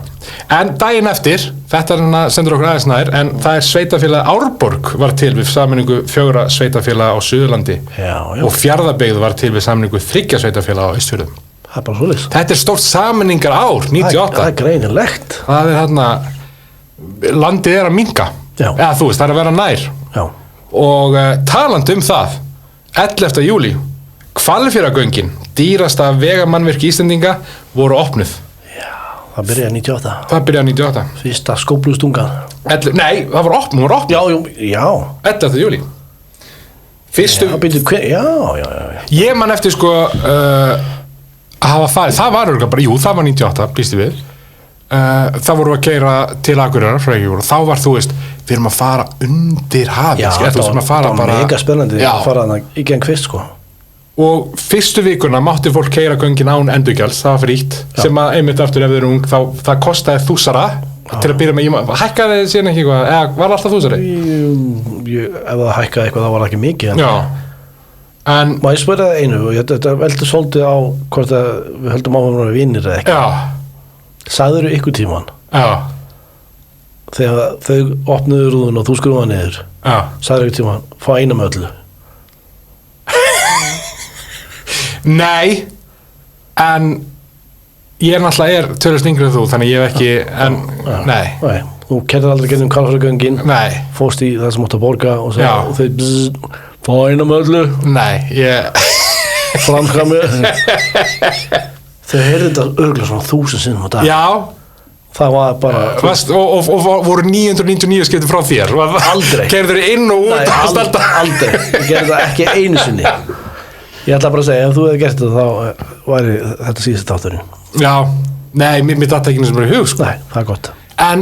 en daginn eftir, þetta sendur okkur aðeins nær en það er sveitafélag Árborg var til við sameiningu 4 sveitafélag á Suðurlandi og Fjarðabyggð var til við sameiningu 3 sveitafélag á Austfjörðum það er bara svolítið þetta er stórt sameiningar ár 98 það er greinilegt það er þarna landið er að minnka eða þú veist það er að vera nær já. og talandi það 11. júlí Hvalfjarðargöngin dýrasta vegamannvirki Íslendinga voru opnuð það byrjaði 98 fyrsta skóflustungan nei það var opnuð já 11. júlí fyrstu já ég man eftir sko að hafa farið, það var örgulega bara, það var 98, býstu við þá vorum við að keyra til Akureyrar frá Reykjavík og þá var þú veist við erum að fara undir hafið það var mega spennandi að fara þannig í gegn kvist sko og fyrstu vikuna mátti fólk keyra göngin án endurgjalds það var frítt sem að einmitt aftur ef þau eru ung það kostaði 1000 til að byrja með, ég hækkaði síðan ekki eitthvað, eða var alltaf þúsari? Ef það hækkaði eitthvað þá var það ekki mikið. Já. En má ég spyrja það einu, þetta veldur svolítið á hvort að við höldum áfram að vera vinir eða ekki. Já. Sagðirðu ykkur tímann? Já. Þegar þau opnuðu rúðun og þú skrúfaði niður. Já. Sagðirðu ykkur tímann, fá eina með öllu. Nei, en ég náttúrulega tölvist yngri en þú, þannig ég hef ekki, en nei. Þú kerðir aldrei getum Hvalfjarðargöngin. Nei. Fórst í það sem átt að borga og þau fá eina með öllu. Nei, ég framkvæmi. Þau heyrðu þetta örugglega svona 1000 sinnum á dag. Já. Það var bara og voru 999 skipti frá þér. Aldrei. Keyrðu þér inn og út. Nei, aldrei. Ég gerði það ekki einu sinni. Ég ætla bara að segja, ef þú hefði gert þetta þá væri þetta síðast þátturinn. Já, nei, mér datt ekki einu sem er í hug, sko. Nei, það er gott. En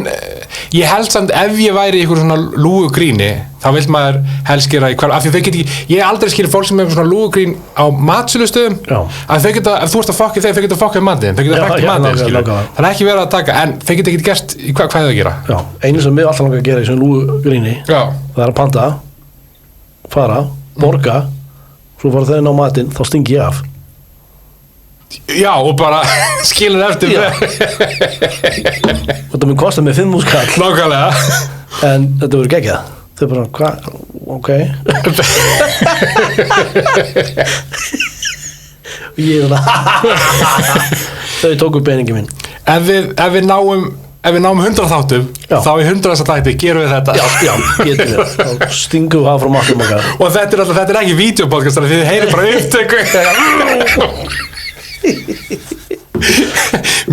ég held samt ef ég væri í einhver svona lúgugríni, þá vill maður helst gera í hver, af því þau geta ekki, ég hef aldrei skilið fólk sem hefur svona lúgugrín á matsölustöðum, að þau geta, ef þú ert að fokka þeir, þau geta fokkað matinn, þau geta fokkt matinn, skilur. Það er ekki verið að taka, en þau geta ekki gert í hvað þau gera. Já, einu sem við alltaf langar að gera í svona lúgugríni, það er að panta, fara, borga, svo fara þau inn á matinn, þá stingi ég af. Já, og bara skilur eftir þetta mun kosta mig 5.000 kall. Nákvæmlega. En þetta verður geggjað. Þau bara, hvað? Ok. Og ég þau tóku peningi minn. Ef við náum 100 þáttum, þá í 100 þessa þætti gerum við þetta. Já, getum við. Þá stingum við af frá makkum okkar. Og þetta er ekki vídeopodcast, þið heyrir bara upptöku.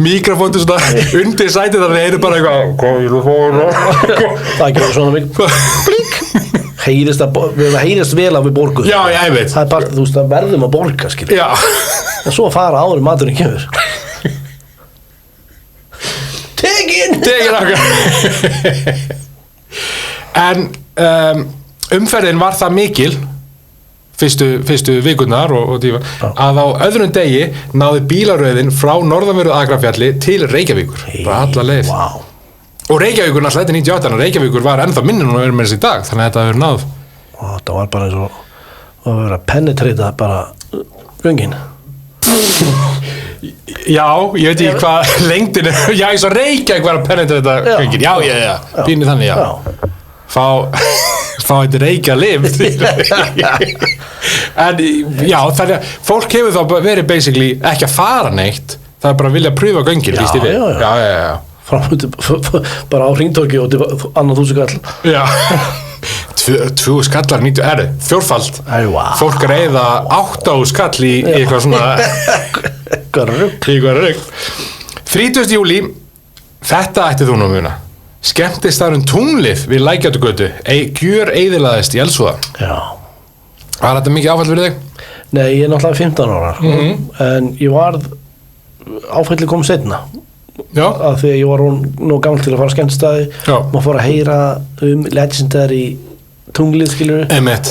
Mikrofóntu svona undir sætið þar þið heyrir bara eitthvað hvað vil þú fóra það ekki svona mikið blík heyrist vel að við borguð. Já, ég veit. Það er bara, þú veist, að verðum að borga, skilur. Já. En svo að fara áður maturinn kemur. Tegin okkar. En umferðin var það mikil fyrstu vikurnar og tíma, að á öðrum degi náði bílaröðin frá norðanverðu Akrafjalli til Reykjavíkur, bara alla leið. Wow. Og Reykjavíkur náttúrulega þetta 98, en Reykjavíkur var ennþá minni nú verið með þessi í dag, þannig að þetta hefur náð. Það var bara eins og að vera að penetrita bara göngin. Já, ég veit ekki hvað lengdin er, já, eins og Reykjavík var að penetrita göngin, já, pínir þannig, já. Fá þetta reykja lift. En já, þannig að fólk hefur þá verið basically ekki að fara neitt, það er bara að vilja að pröfa göngin. Já. Bara á hringtorki og annar 1000 kall. Já. 2 skallar 90, fjórfald. Fólk er eða 8 skall í eitthvað svona eitthvað rugg. 30. júlí, þetta ætti þú nú að muna. Skemmtistaðurinn Tunglið við Lækjargötu gjöreyðilaðist í eldsvoða. Já. Var þetta mikið áfall fyrir þig? Nei, ég er náttúrulega 15 ára, en ég var áfallið kom seinna. Já. Af því að ég var nú gamall til að fara á skemmtistaði. Já. Maður fór að heyra legendary Tunglið, skilur. Einmitt.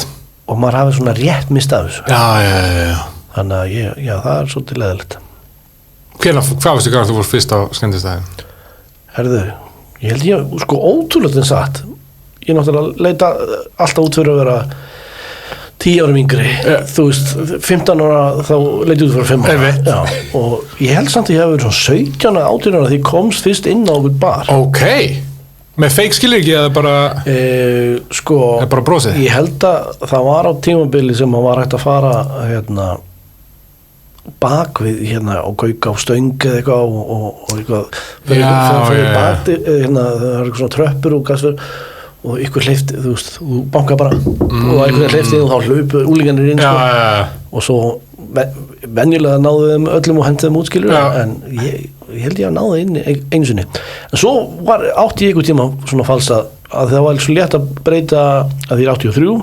Og maður hafði svona rétt mist af þessu. Já. Þannig að já, það er svolítið leðilegt. Hvað veistu hvað þú fórst fyrst á skemmtistaði? Herðu, ég held ég, sko, ótrúlega en satt. Ég náttúrulega leita alltaf út fyrir að vera 10 árum yngri. Þú veist, 15 ára þá leiti út fyrir 5 ára. Já, og ég held samt að ég hef verið svona 17 ára, 18 ára því ég komst fyrst inn á okkur bar. Ok. Með fake skilur ekki eða bara sko, eða bara brosið? Ég held að það var á tímabili sem maður var hægt að fara bakvið og gauka á stöng eða eitthvað og eitthvað fyrir bati, það er eitthvað svona tröppur og gasfur og ykkur hleyfti, þú veist, þú bankar bara og einhvern hleyfti og þá hlaupu úlingarnir inn og svo venjulega náðu þeim öllum og hendi þeim útskilur en ég held ég að náðu inn einu sinni. En svo átti ég einhver tíma svona falsa að það var svo létt að breyta að því 83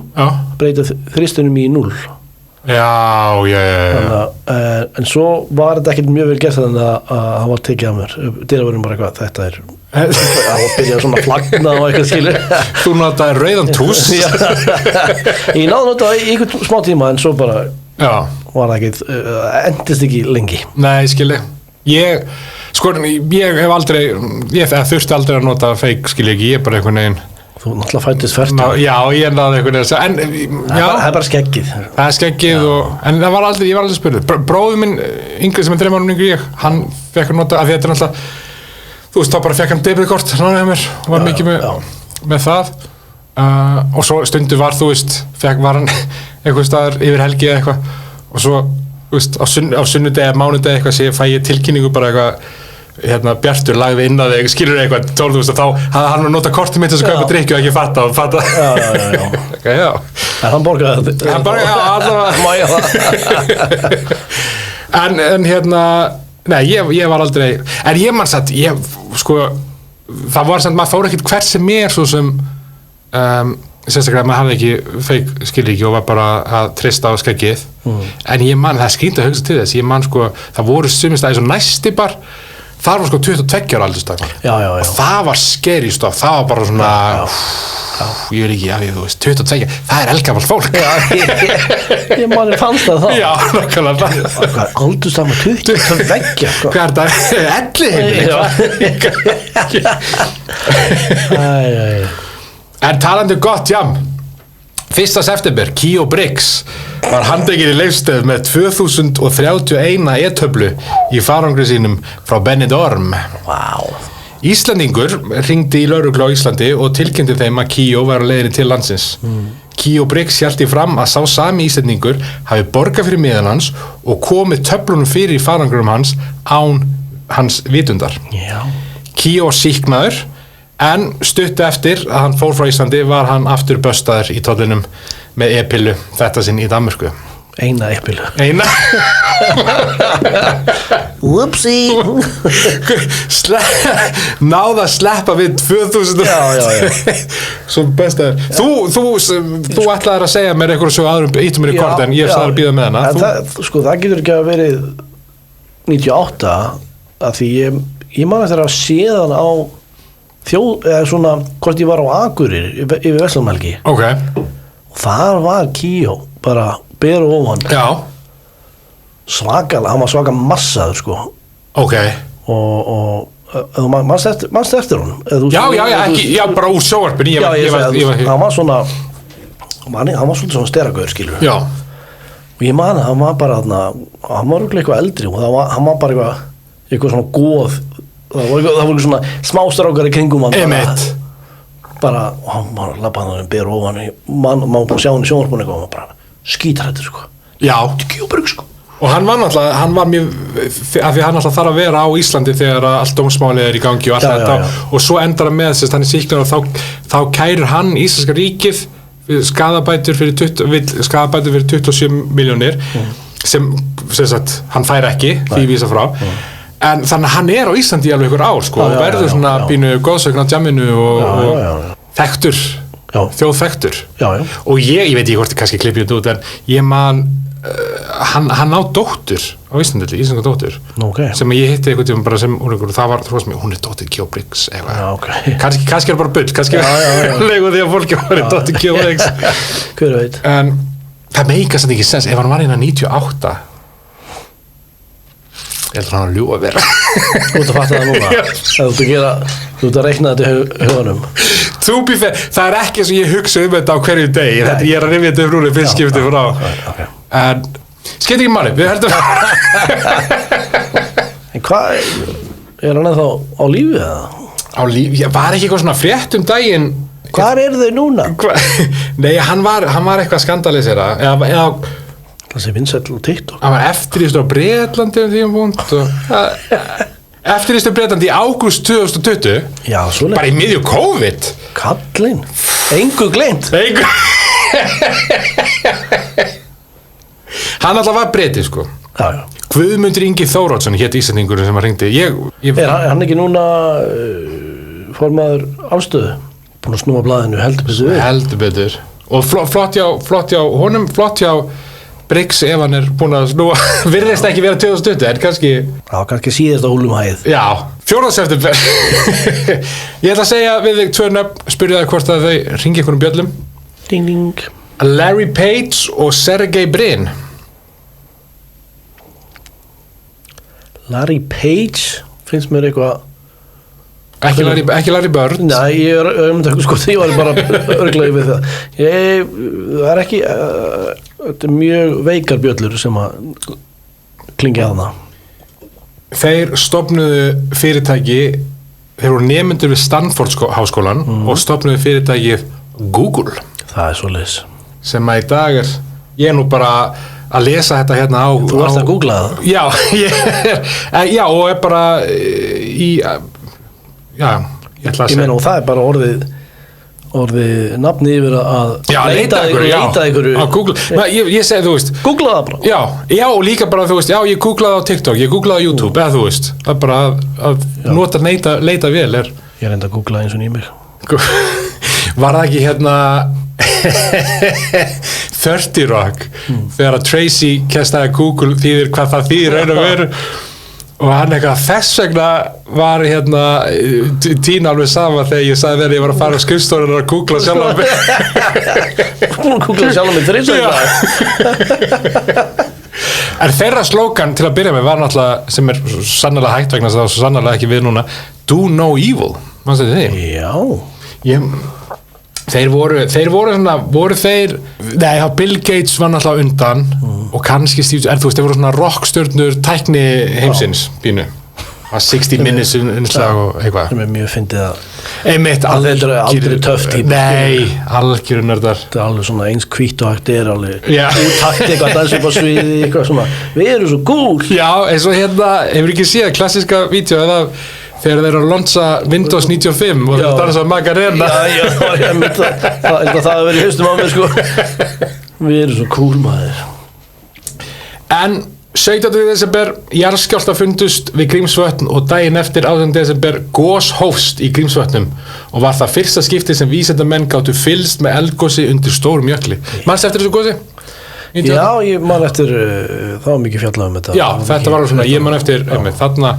breyta þristunum í 0. Já. En svo var þetta ekkert mjög vel gert þannig að það var tekið af mér. Dyravörðum bara eitthvað, þetta er að byrja svona flagna og eitthvað skilur. Þú notaði rauðan tús. Ég náði notaði í einhvern smá tíma en svo bara var það ekkert, endist ekki lengi. Nei, skilur. Sko, ég hef aldrei ég þurfti aldrei að nota fake, skilja ekki, ég bara einhvern veginn Þú náttúrulega fættist fært Já, ég náði einhvern veginn en, Það er bara skeggið Það er skeggið en ég var aldrei spurður bróður minn, yngri sem er 3 árum yngri ég hann fekk að nota, af því þetta er náttúrulega þú veist, þá bara fekk hann debitkort náði hjá mér og var mikið með það og svo stundu var, þú veist var hann einhvern staðar yfir helgi eða eitthvað og svo, þú veist, á sunnudegi mánudegi eitthvað sé fæ ég tilkynningu bara eitthvað Bjartur lagði inn að þig, skilur eitthvað 12.000 þá hafði hann að nota kortið mitt þess að kaupa drykki og ekki fatta okay, já. En hann borgaði þetta Hann borgaði, en nei, ég var aldrei en ég man satt, sko það var samt, maður fór ekkert hvert sem mér svo sem sérstaklega maður hafði ekki fake skilríki og var bara að treysta á skeggið en ég man, það er skrýnt að hugsa til þess ég man sko, það voru sumist aðeins og næsti bar það var sko 22 ára aldurstakar og það var scary stuff, það var bara svona ég vil ekki, þú veist 22, það er eldgamalt fólk ég manni fannst það já, nákvæmlega hvað er aldurstakar 22 hvað er það, en talandi gott jam 1. september, Kio Brix var handtekinn í Leifsstöð með 2031 e-töflu í farangri sínum frá Benidorm. Wow. Íslandingur hringdi í lögreglu á Íslandi og tilkynnti þeim að Kio var á leiðinni til landsins. Kio Brix héldi fram að sá sami Íslandingur hafi borgað fyrir miðan hans og komið töflunum fyrir í farangrinum hans án hans vitundar. Já. Kio sýknaður en stuttu eftir að hann fór frá Íslandi var hann aftur böstaður í tollinum með e-pillu, þetta sinn í Danmörku. Eina e-pillu. Eina? Whoopsie! Náða að sleppa við 2000. Já. Svo böstaður. Þú ætlaðir að segja mér eitthvað svo aðrum ítum mér í kort en ég sagði að býða með hana. Það getur ekki að verið 98 að því ég man eftir að séð hann á eða svona, hvort ég var á Akureyri yfir Vestlumhelgi okay. og þar var Kio bara ber og ofan hann var svaka massaður sko okay. og mannst eftir honum já, bara úr sjónvarpinu hann var svona hann var svona steragaur skilur já. Og ég man hann var bara hann var örugglega eitthvað eldri og hann var bara eitthvað svona góð það voru svona smástrákar í kringum hann bara og hann var að labba hann ber ofan maður bara sjá hann í sjónvarpinu og hann bara skítar þetta sko já sko. Og hann var mjög af því hann alltaf þarf að vera á Íslandi þegar allt dómsmálið er í gangi og allt þetta og svo endar hann með þess að hann er sýknaður og þá kærir hann Íslenska ríkið skaðabætur fyrir 27 milljónir sem sagt hann fær ekki því vísa frá en þannig að hann er á Íslandi í alveg ykkur ár sko og verður svona pínu góðsögn á djamminu og þekktur þjóðþekktur og ég veit ekki hvort ég kannski klippi þetta út en ég man hann á dóttur á Íslandi, íslenska dóttur sem ég hitti einhvern tíma bara sem það var hún er dóttir Kio Brix kannski er bara bull kannski leikur því að fólki var dóttir Kio Brix hver veit en það meikast þetta ekki sens ef hann var innan 98 ég heldur hann að ljúga að vera Þú ert að fatta það núna þú ert að reikna þetta huganum það er ekki eins og ég hugsa þetta á hverju degi ég er að rifja þetta frúli fyrst skipti frá en skipti ekki máli við heldum en hvað er hann ennþá á lífi eða? Á lífi, var ekki eitthvað svona frétt daginn hvar eru þau núna? Nei, hann var eitthvað skandalisera eða það sé vinsæll á TikTok hann var eftirlýstur á Bretlandi eftirlýstur á Bretlandi í ágúst 2020 já, bara í miðju COVID kallinn, engu gleymt hann alltaf var Breti sko já. Guðmundur Ingi Þórótsson hét Íslandingurinn sem hann hringdi er hann ekki núna formaður afstöðu búin að snúa blaðinu heldur betur og flott hjá honum flott hjá Brix ef hann er búin að snúa virðist ekki vera 2020 en kannski síðast á húlum hæð já, 4. september ég ætla að segja við þig 2 nöfn spyrja það hvort að þau ringi einhvernum bjöllum ding ding Larry Page og Sergey Brin Larry Page finnst mér eitthvað Ekki Larry Bird. Nei, ég var bara örglega við það. Það er ekki þetta er mjög veikar bjöllur sem að klingja þarna. Þeir stofnuðu fyrirtæki, þeir voru nemendur við Stanford háskólan og stofnuðu fyrirtækið Google. Það er svoleiðis. Sem að í dag ég er nú bara að lesa þetta hérna á... Þú ert að googla það? Já, já, og er bara já, ég ætla að segja. Ég meina og það er bara orðið nafni yfir að leita ykkur á Google. Ég segi, þú veist. Googla það bara. Já, og líka bara, þú veist, já, ég googlaði á TikTok, ég googlaði á YouTube, eða þú veist. Það er bara að nota leita vel er. Ég reyndi að googla eins og nýmig. Var það ekki hérna 30 Rock þegar að Tracy kastaði Google þýðir hvað það þýðir raun og veru og hann eitthvað þess vegna var hérna Tína alveg sama þegar ég sagði þegar ég var að fara á skrifstofuna og googla sjálf mig googla sjálf mig 3 En þeirra slókan til að byrja með var náttúrulega sem er sannlega hægt vegna það er svo sannlega ekki við núna Do No Evil Já Þeir voru svona, nei, Bill Gates var náttúrulega undan og kannski Steve, en þú veist, þeir voru svona rockstjörnur tækni heimsins, pínu. 60 minutes innslag og eitthvað. Sem er mjög fyndið að... Einmitt, aldrei töff tíma. Nei, algjör nördar. Það er alveg svona eins hvítt og hægt alveg. Úttakt eitthvað, dansa upp á sviði, eitthvað svona. Við erum svo cool. Já, eins og hérna, hefur ekki séð klassíska vídeo eða þegar þeir eru að launcha Windows 95 og þeir dansa Macarena. Já, það hefur verið haustum á mér, sko. Við erum svo cool, maður. En 17. desember, jarðskjálftar fundust við Grímsvötn og daginn eftir 18. desember gos hófst í Grímsvötnum og var það fyrsta skipti sem vísindamenn gátu fylgst með eldgosi undir stórum jökli. Manstu eftir þessu gosi? Já, ég man eftir, það var mikið fjallað þetta. Já, þetta var svona, ég man eftir, þarna,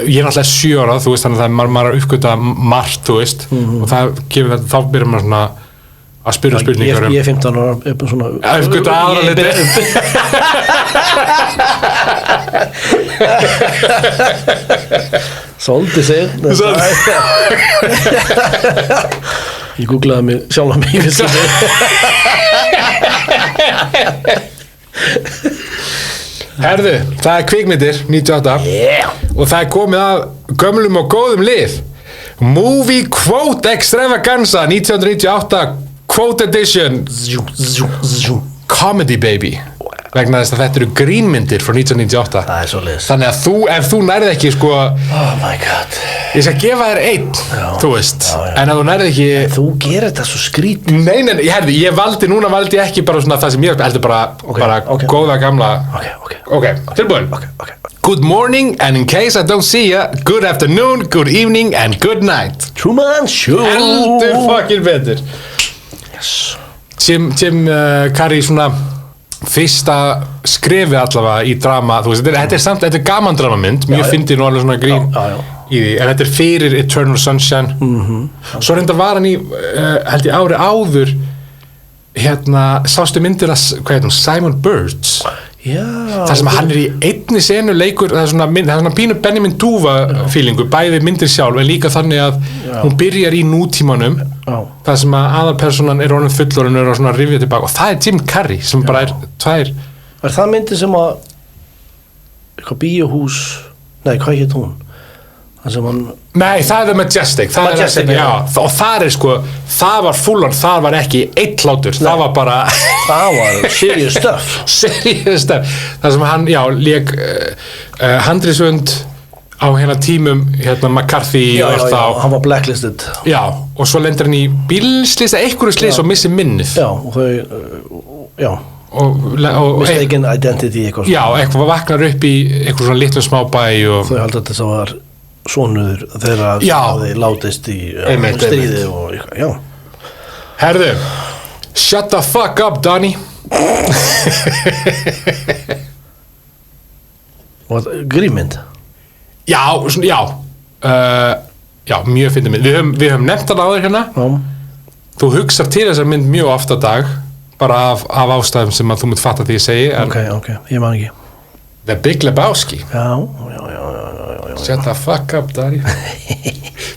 ég er náttúrulega 7 ára, þú veist, þannig að maður er að uppgöta margt, þú veist, og það gefur þetta, þá byrjar maður svona að spyrja spurningar Ég er 15 ára, svona... Uppgöta aðra liti. Svolítið segð. Ég googlaði mig sjálf mig, Herðu, það er kvikmyndir 98 og það er komið að gömlum og góðum lið Movie Quote Extravaganza 1998 Quote Edition Comedy Baby vegna þess að þetta eru grínmyndir frá 1998 Það er svo liðs Þannig að ef þú nærið ekki sko Oh my god Ég skal gefa þér 1 þú veist En ef þú nærið ekki Þú gerir þetta svo skrít Nei, núna valdi ég ekki bara svona það sem ég heldur bara góða gamla Ok, tilbúin Good morning and in case I don't see ya Good afternoon, good evening and good night Truman Show Heldur fucking betur Yes Jim Carrey svona fyrsta skrefi allavega í drama þú veist, þetta er gaman dramamynd mjög fyndið nú alveg svona grín í því en þetta er fyrir Eternal Sunshine svo reyndar var hann í held ég ári áður hérna sástu myndir að Simon Birds þar sem hann er í einni senu leikur það er svona pínu Benjamin Dúfa feelingu bæði myndir sjálf en líka þannig að hún byrjar í nútímanum þar sem að aðalpersonan er honum fullorinn og er svona að rifja tilbaka og það er Jim Carrey sem bara er tvær Er það myndir sem að eitthvað bíóhús nei, hvað hétt hún? Nei, það er The Majestic og það er sko það var full on, það var ekki eitt hlátur, það var bara það var serious stuff það sem hann, lék handriðsvönd á hérna tímum hérna McCarthy hann var blacklisted og svo lendur hann í bílslýs einhverju slýs og missi minnið og þau mistaken identity eitthvað vaknar upp í eitthvað svona litlum smábæ og þau halda þess að var sonuður þeirra hafði látist í stríði og Herðu Shut the fuck up, Donnie Grímynd? Já, mjög fyndið mynd Við höfum nefnt hana áður hérna Þú hugsar til þessar mynd mjög oft á dag bara af ástæðum sem að þú munt fatta því ég segi Ok, ég man ekki The Big Lebowski Já Shut the fuck up, Daddy.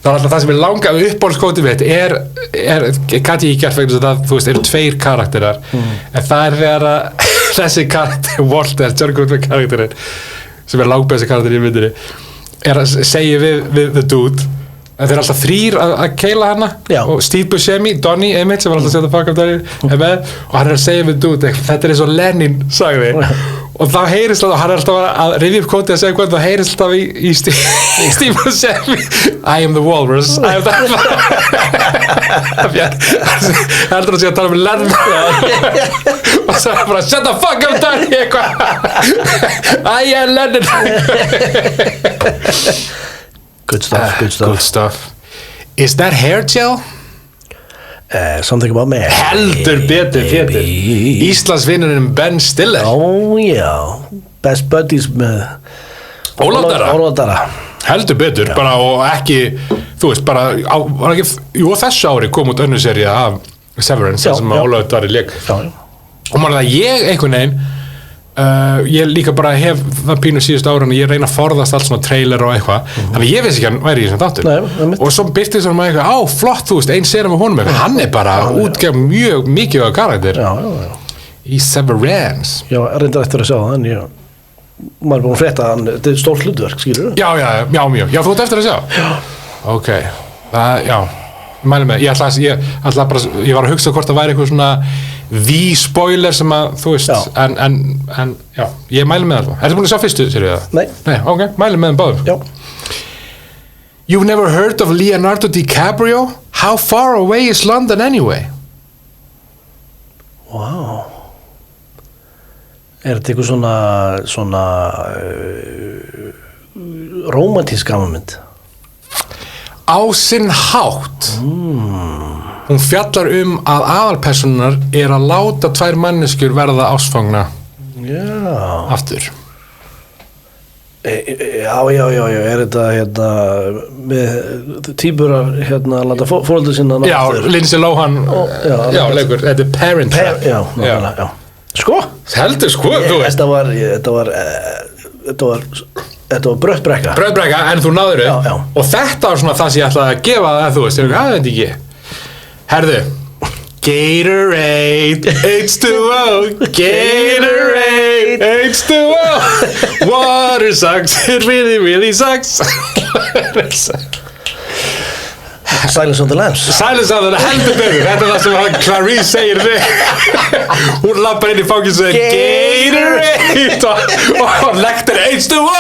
Það er alltaf það sem langa uppbólskóti mitt gæti ég gert vegna það, þú veist, eru 2 karakterar en það þegar að þessi karakter, Walter, John Goodman karakterinn sem langbesti karakter í myndinni að segja við the dude en þeir alltaf 3 að keila hana og Steve Buscemi, Donnie Emmett sem var alltaf að setja fuck up Daddy og hann að segja við dude, þetta eins og Lenin sagði og þá heyrist alltaf, hann alltaf að rifja upp kótið að segja hvað, þá heyrist alltaf í Steve Buscemi I am the walrus I am the heldur að segja að tala með Lennon og það bara shut the fuck up Daddy eitthvað I am Lennon Good stuff. Is that hair gel? Something about me. Heldur betur. Íslandsvinurinn Ben Stiller. Best buddies með Ólafur Darra. Heldur betur, bara og ekki, þú veist, bara þessu ári kom út önnur sería af Severance sem Ólafur Darri lék. Og maður það ég einhvern veginn ég líka bara hef það pínu síðust ára en ég reyna að forðast allt svona trailer og eitthvað þannig ég vissi ekki hann væri í þessum þáttum og svo byrtist hann með eitthvað flott, þú veist, einn serum með honum eitthvað hann bara útgef mjög mikið af karakter í Severance reyndar eftir að sjá það en maður er búin að frétta hann þetta er stórt hlutverk, skilur já, mjög, þú ert eftir að sjá ok, mæli með ég var að hugsa hvort það væri eitthvað svona spoiler sem að þú veist en já, ég mæli með það Ertu búin að sjá fyrstu, sér ég það? Nei, ok, mæli með þeim báðum You've never heard of Leonardo DiCaprio? How far away is London anyway? Wow Er þetta eitthvað svona rómantísk gamanmynd? Á sinn hátt hún fjallar að aðalpersonar er að láta 2 manneskjur verða ástfangna aftur er þetta með týpur að láta foreldrar sinna Lindsay Lohan leikur, þetta er Parent Trap sko þetta var brauðbrekka en þú náður og þetta var svona það sem ég ætlaði að gefa það þú veist, þetta ekki herðu Gatorade H2O Gatorade H2O Water sucks it really sucks Silence of the Lambs heldur betur þetta er það sem Clarice segir hún lappar inn í fangins og segir Gatorade og lektir H2O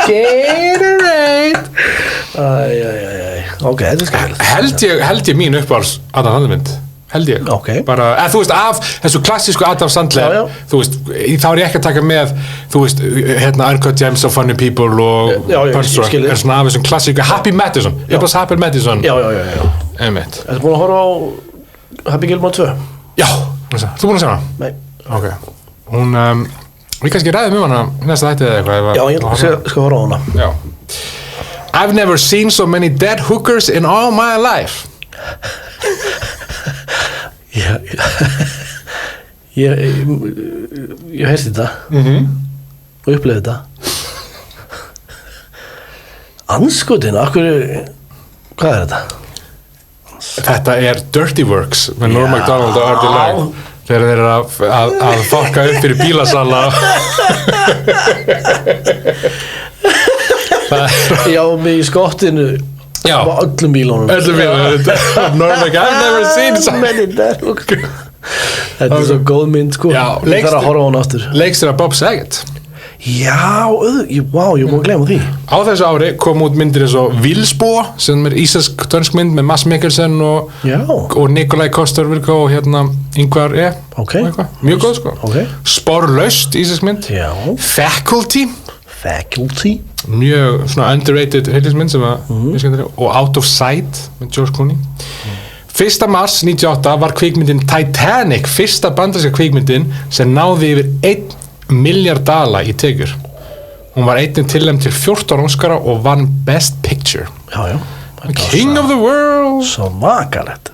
Gatorade ok, þetta er skæðilegt held ég mín uppáhalds Adam Sandler mynd held ég bara, þú veist, af þessu klassísku Adam Sandler þú veist, þá er ég ekki að taka með þú veist, Uncut Gems of Funny People og Punchstruck er svona af þessum klassíku Happy Madison Happy Madison einmitt Ertu búin að horfa á Happy Gilmore 2? Já, þú búin að sjá hana? Nei ok, hún við kannski ræðum hana næsta þætti eða eitthvað já, ég skal horfa á hana já I've never seen so many dead hookers in all my life ég heyrti þetta og upplifði þetta anskotin, hvað er þetta? Þetta er Dirty Works með Norm Macdonald og Artie Lang þegar þeir eru að fokka upp fyrir bílasala já, mig í skottinu á öllum bílunum Norm Macdonald I've never seen so many dead hookers þetta er svo góð mynd sko ég þarf að horfa á hana aftur leikstir að Bob Saget já, ég má gleyma því á þessu ári kom út myndir eins og Vilsbó sem er íslensk dönsk mynd með Mads Mikkelsen og Nikolaj Koster-Vilko og Ingvar mjög góð sko Sporlaust íslensk mynd Faculty mjög svona underrated heillismynd sem og Out of Sight með George Clooney 1. mars 1998 var kvikmyndin Titanic fyrsta bandaríska kvikmyndin sem náði yfir $1 miljard í tekjur hún var einnig tilnefnd til 14 Óskara og vann Best Picture King of the World svo makalegt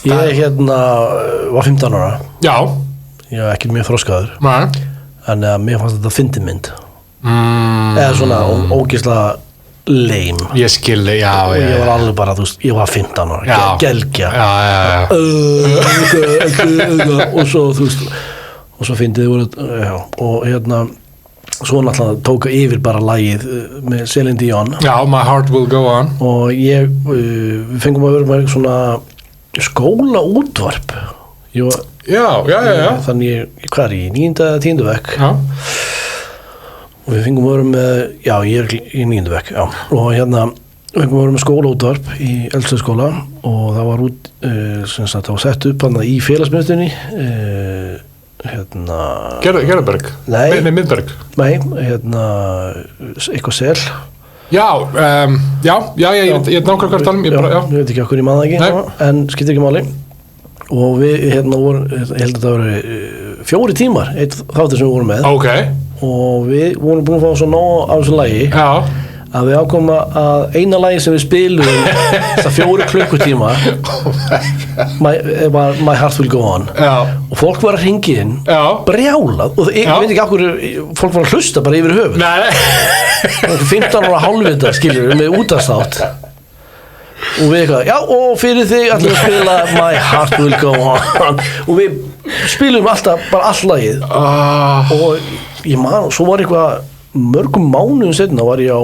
ég var 15 ára já ég var ekki mjög þroskaður en mér fannst þetta fyndin mynd eða svona ógeðslega lame Ég skilði, já, og ég var alveg bara, þú veist, ég var 15 ára gelgja og svo, þú veist og svo fyndið voru og hérna svo náttúrulega tók yfir bara lagið með Celine Dion My Heart Will Go On og við fengum að vera með svona skóla útvarp já. Þannig hvað er ég, 9. eða 10. bekk og við fengum að vera með ég er í 9. bekk og hérna við fengum að vera með skóla útvarp í Eldstöðskóla og það var sem sagt, það var sett upp hann í félagsmiðstöðinni Gerðarberg? Nei, Miðberg? Nei, eitthvað sel ég nákvæmlega hvað að tala ég veit ekki okkur, ég man það ekki en skiptir ekki máli og við vorum, ég held að það voru 4 tímar, eitt þáttur sem við vorum með og við vorum búin að fá svo nóg af þessu lagi að við ákomum að eina lagi sem við spilum þess að 4 klukkutíma var My Heart Will Go On og fólk var að hringi inn brjálað og ég veit ekki af hverju fólk var að hlusta bara yfir höfuð 15 ára hálfvita skilur með útastátt og við eitthvað, og fyrir þig ætlum við að spila My Heart Will Go On og við spilum alltaf bara all lagið og ég man, svo var eitthvað mörgum mánuðum setna var ég á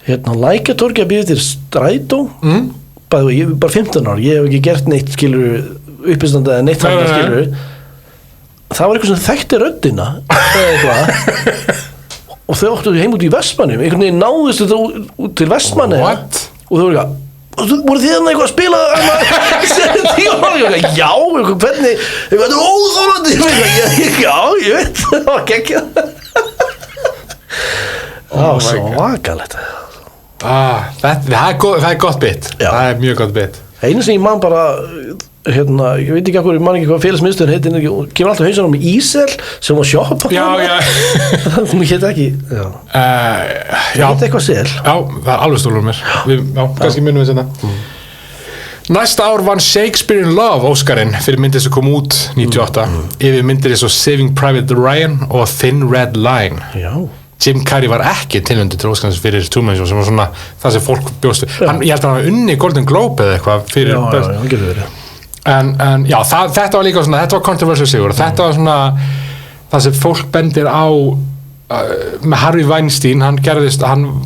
Lækjartorgi að bíða til strætó ég bara 15 ára, ég hef ekki gert neitt skilur uppistandi eða neitt þannig skilur það var eitthvað sem þekkti röddina eða eitthvað og þau áttu heim út í Vestmanni einhvern veginn náðist þetta út til Vestmanni og þau voru eitthvað voru þið þannig eitthvað að spila já, hvernig þetta er óþólandi já, ég veit það var geggjað svakalegt það er gott bit það er mjög gott bit einu sem ég man bara ég veit ekki hvað, ég man ekki hvað félagsmiðstöðin heitir kemur alltaf hausanum með Ísel sem var shoppa hún heit ekki heit eitthvað sel það er alveg stólur mér kannski minnum við þetta næsta ár vann Shakespeare in Love Óskarinn fyrir myndir sem kom út 98 yfir myndir eins og Saving Private Ryan og Thin Red Line Jim Carrey var ekki tilnefndur til Óskarins fyrir Truman Show sem var svona það sem fólk bjóst ég held að hann hafi unni Golden Globe eða eitthvað fyrir hann getur verið en þetta var líka svona, þetta var controversial sigur og þetta var svona það sem fólk bendir á með Harvey Weinstein, hann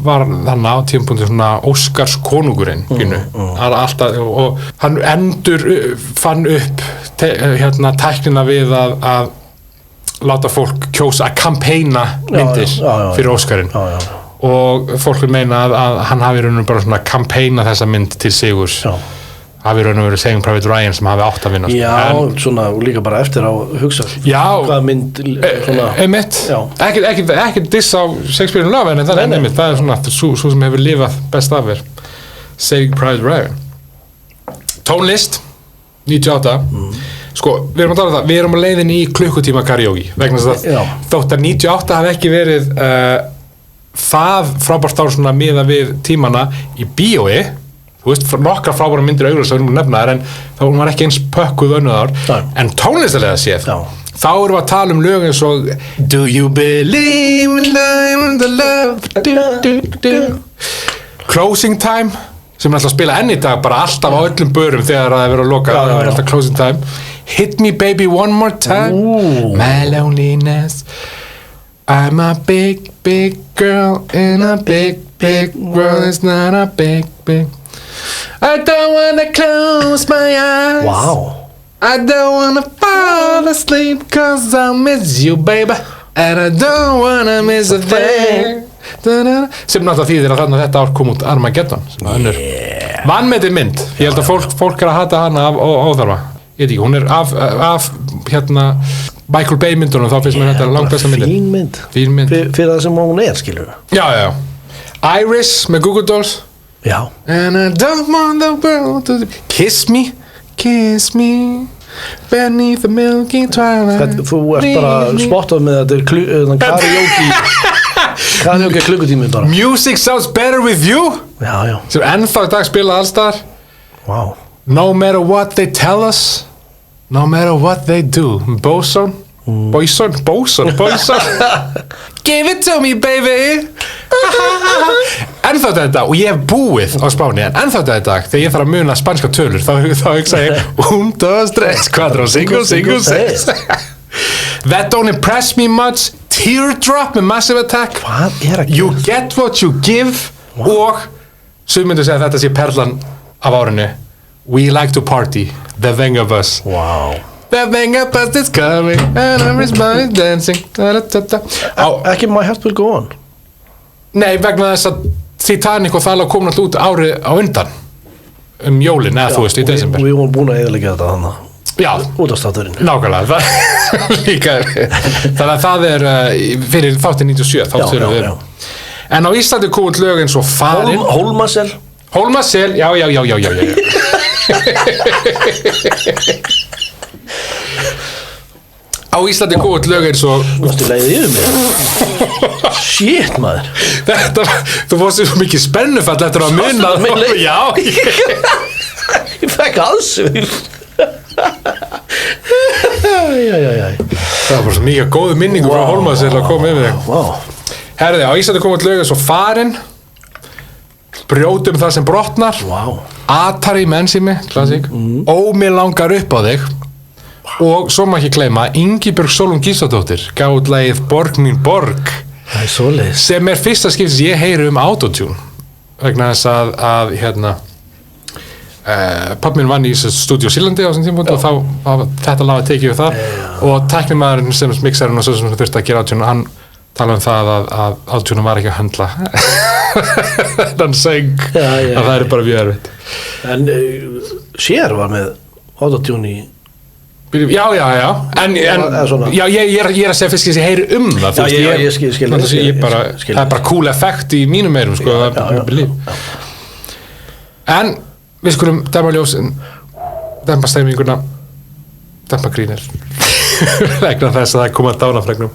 var þannig á tímapunkti svona Óskars konungurinn alltaf, og hann fann upp tæknina við að láta fólk kjósa að kampæna myndir fyrir Óskarinn og fólk vil meina að hann hafi raunum bara svona kampæna þessa mynd til sigurs hafi raunum verið Saving Private Ryan sem hafi átt að vinna svona líka bara eftir á hugsa hvaða mynd ekki diss á Shakespeare in Love en það er svona svo sem hefur lifað best af þér Saving Private Ryan tónlist 98 sko, við erum að tala um það, við erum á leiðinni í klukkutíma karaoke vegna þess að þótt að 98 hafi ekki verið það frábært ár svona miða við tímana í bíói þú veist, nokkra frábæra myndir augljóslega sem við erum að nefna en þá var ekki eins pökkuð önnur ár en tónlistalega séð þá erum við að tala um lög eins og Do you believe in love Closing Time sem er alltaf að spila enn í dag bara alltaf á öllum börum þegar það er verið að loka það er alltaf Closing Time Hit Me Baby One More Time My Loneliness I'm a big, big girl in a big, big world It's not a big, big I don't wanna close my eyes I don't wanna fall asleep Cause I miss you baby And I don't wanna miss a thing sem náttúrulega þýðir að þarna þetta ár kom út Armageddon vannmetið mynd ég held að fólk er að hata hana af óþarfa ég veit ekki, hún er af Michael Bay myndunum þá finnst mér þetta langt besta myndir fín mynd fyrir það sem hún er skilur já Iris með Google Dolls and I don't want the world to kiss me beneath the milky twilight þú ert bara spottað með þetta karaoke klukkutími bara Music Sounds Better With You sem ennþá í dag spilað allstar No matter what they tell us No matter what they do Boson Boyson Give it to me baby ennþá þetta og ég hef búið á Spáni en ennþá þetta dag þegar ég þarf að muna spanska tölur þá hugsa ég 1, 2, 3, 4, 5, 6 That don't impress me much Teardrop með Massive Attack You get what you give og svo myndu segja að þetta sé perlan af árinu We like to party The Vengabus The Vengabus is coming and everybody's dancing Ekki My Heart Will Go On Nei, vegna þess að Titanic og það kom náttúrulega út árið á undan jólin, eða þú veist, í desember Við vorum búin að eyðileggja þetta þannig Já, út af státturinn nákvæmlega líka þannig að það fyrir þáttinn 97 þáttur við en á Íslandi kom út lög eins og Farin Hólmasel, já á Íslandi kom út lög eins og Þú leiðið yfir mér Shit maður Þú fórst svo mikið spennufall eftir að muna Já Ég fekk aðsvif Það var bara svo mikið góðu minningu frá Hólmasel að koma yfir þig Herði, á Íslandi kom út lög eins og Farin Brjótum það sem brotnar Atari með ensími, klassík Mér langar upp á þig og svo má ekki gleyma Ingibjörg Sólrún Gísladóttir gaf út lagið Borg mín borg sem fyrsta skipti sem ég heyri autotune vegna þess að pabbi minn vann í Studio Sýrlandi á þessum tímapunkti og þá þetta lag var tekið við þar og tæknimaðurinn sem mixarinn og svo sem þurfti að gera autotune hann talaði það að autotune var ekki að höndla hann söng að það bara mjög erfitt En Cher var með autotune í Já en já, ég er að segja fyrst að ég heyri það ég skil það bara cool effekt í mínum meirum sko, en við skulum dempa ljósin dempa stemminguna dempa grínir vegna þess að það kom að dánafregnum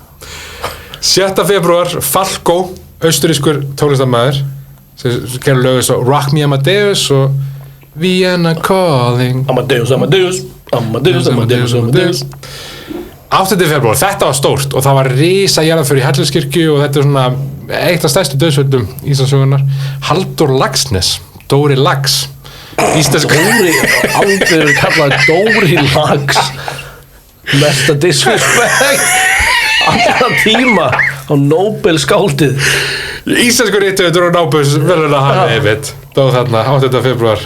7. febrúar Falco, austurískur tónlistarmaður sem gerur lög svo Rock Me Amadeus og Vienna Calling Amadeus 8. febrúar, þetta var stórt og það var risa jarðarför í Helleskirkju og þetta svona eitt af stærstu dauðsföllum Íslandssögunnar Halldór Laxness, Dóri Lax Dóri, aldrei kallað Dóri Lax mesta disrespect alltaf tíma á Nobel skáldið Íslenskur rithöfundur og Nobel verður að hafa einmitt þá þarna 8. febrúar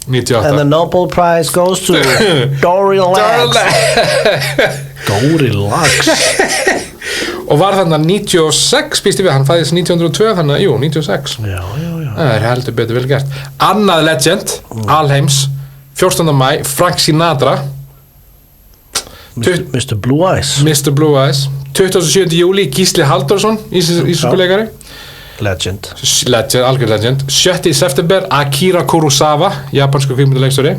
98 And the Nobel Prize goes to Dóri Lax Dóri Lax og var þarna 96 býst við, hann fæðist 1902 þannig, 96 já það heldur betur vel gert annað legend, alheims 14. mæ, Frank Sinatra Mr. Blue Eyes 27. júli, Gísli Halldórsson íslenskuleikari Legend, algjör legend 7. september, Akira Kurosawa japansku kvikmyndaleikstjóri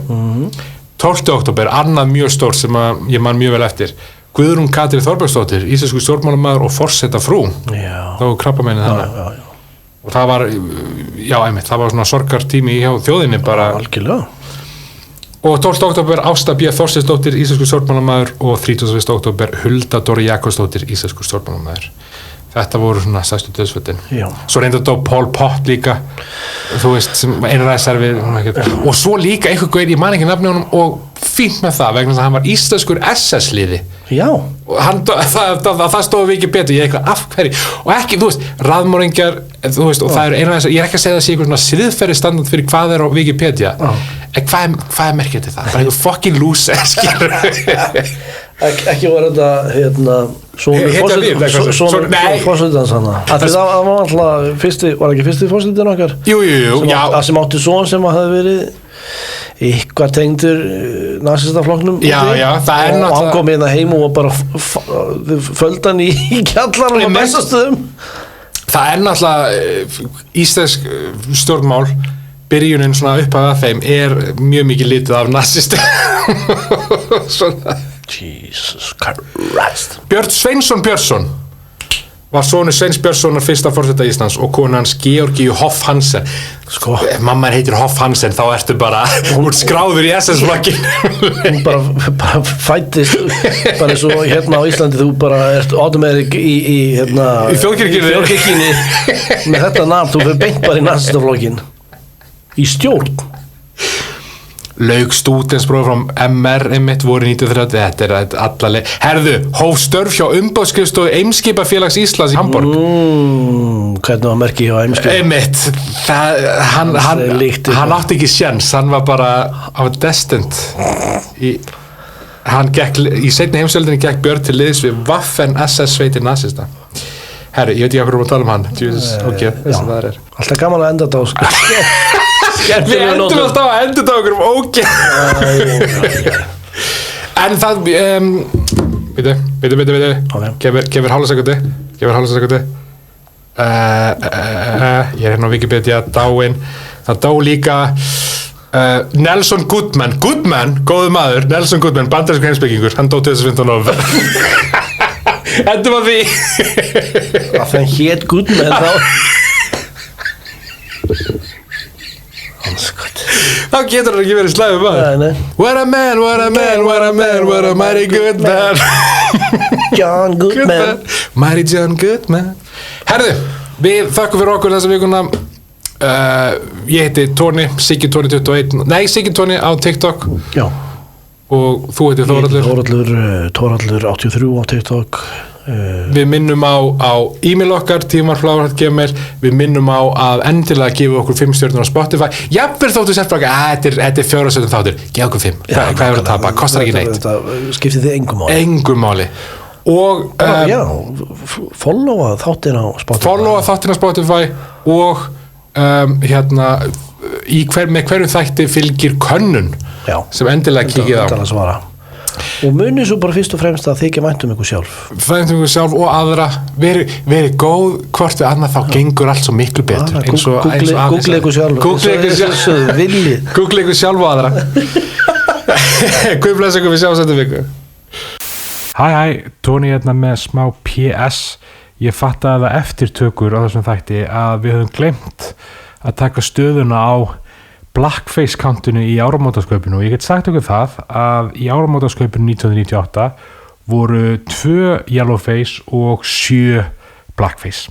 12. október, annað mjög stórt sem ég man mjög vel eftir Guðrún Katrín Þorbergsdóttir, íslensku stjórnmálamaður og forsetafrú þá krabbameinið þannig og það var, einmitt það var svona sorgartími hjá þjóðinni bara algjörlega og 12. október Ásta B. Þorsteinsdóttir, íslensku stjórnmálamaður og 31. október Hulda Dóra Jakobsdóttir, íslensku stjórnmálamaður þetta voru svona stærstu dauðsföllin svo reyndar þetta Pol Pot líka þú veist, sem einræðisherfi og svo líka einhver gauð, ég man ekki nafni honum og fínt með það vegna þess að hann var íslenskur SS-liði og það stóð ekki betur ég eitthvað af hverju og ekki, þú veist, raðmóringjar þú veist, og það eru einræðisherfi ég er ekki að segja það sé eitthvað svona siðferði standard fyrir hvað er á Wikipedia en hvað er merkjað til það? Bara einhver fucking loser ekki var þetta sonur fórsetans það var alltaf var ekki fyrsti fórsetin okkar sem átti son sem hafði verið eitthvað tengdur nasistaflokknum það er náttúrulega og hann kom hérna heim og bara földan í kjallarinn og bestastöðum það er náttúrulega íslensk stjórnmál byrjunin svona upp að þeim er mjög mikið litið af nasistum Jesus Christ Björn Sveinsson Björnsson var sonur Sveins Björnssonar fyrsta forseta Íslands og kona hans Georgíu Hoff Hansen. Sko. Ef mamma heitir Hoff Hansen þá ertu bara úr skráður í SS-flokkin. Hún bara fættist bara svo hérna á Íslandi, þú bara ert automatic í þjóðkirkjunni með þetta nafn, þú fyrir beint bara í nasistaflokkin í stjórn. Lauk stúdentspróf frá MR einmitt voru 1930, þetta er allaleg. Herðu, hóf störf hjá umboðsskrifstofu Eimskipafélags Íslands í Hamborg. Hvernig var merki hjá Eimskip? Einmitt, hann átti ekki sjens, hann var bara á destined. Hann gekk, í seinni heimsöldinni gekk Björn til liðs við Waffen-SS-sveitir nasista. Herru, ég veit ekki hvað við erum að tala hann. Jesus, ok, þess að það er. Alltaf gaman að enda þetta á Við endum alltaf að enda þetta okkur ógeð. En það Bitu Gefur hálfa sekundi Ég er hérna á Wikipedia dáinn. Það dó líka Nelson Goodman, góðu maður Nelson Goodman, bandarískur heimspekingur. Hann dó 2015 Endum að því að það hét Goodman þá þá getur hann ekki verið slæfur maður. What a mighty good man John Goodman Mighty John Goodman. Herðu, við þakkum fyrir okkur þessa vikuna. Ég heiti Tóni, Siggi Tóni 21. Nei, Siggi Tóni á TikTok. Já. Og þú heitir Þórhallur. Þórhallur 83 á TikTok. Við minnum á e-mail okkar tímarfláður@gmail. Við minnum á að endilega gefa okkur 5 stjörnur á Spotify. Jafnvel þóttu sért bara þetta er 4 stjörnur þáttur, gefa okkur 5. Hvað er að tapa? Kostar ekki neitt. Þetta skiptir þið engum máli. Og followa þáttin á Spotify og með hverju þætti fylgir könnun sem endilega kíkið á. Og munið svo bara fyrst og fremst að þykja vænt ykkur sjálf og aðra. Verið góð hvort við annað, þá gengur allt svo miklu betur. Google ykkur sjálf Google ykkur sjálf og aðra. Guð bless ykkur, við sjáum þetta viku. Hæ, Tóni hérna með smá PS. Ég fattaði það eftir tökur á þessum þætti að við höfum gleymt að taka stöðuna á Blackface countinu í áramótaskaupinu og ég get sagt okkur það að í áramótaskaupinu 1998 voru 2 Yellowface og 7 Blackface.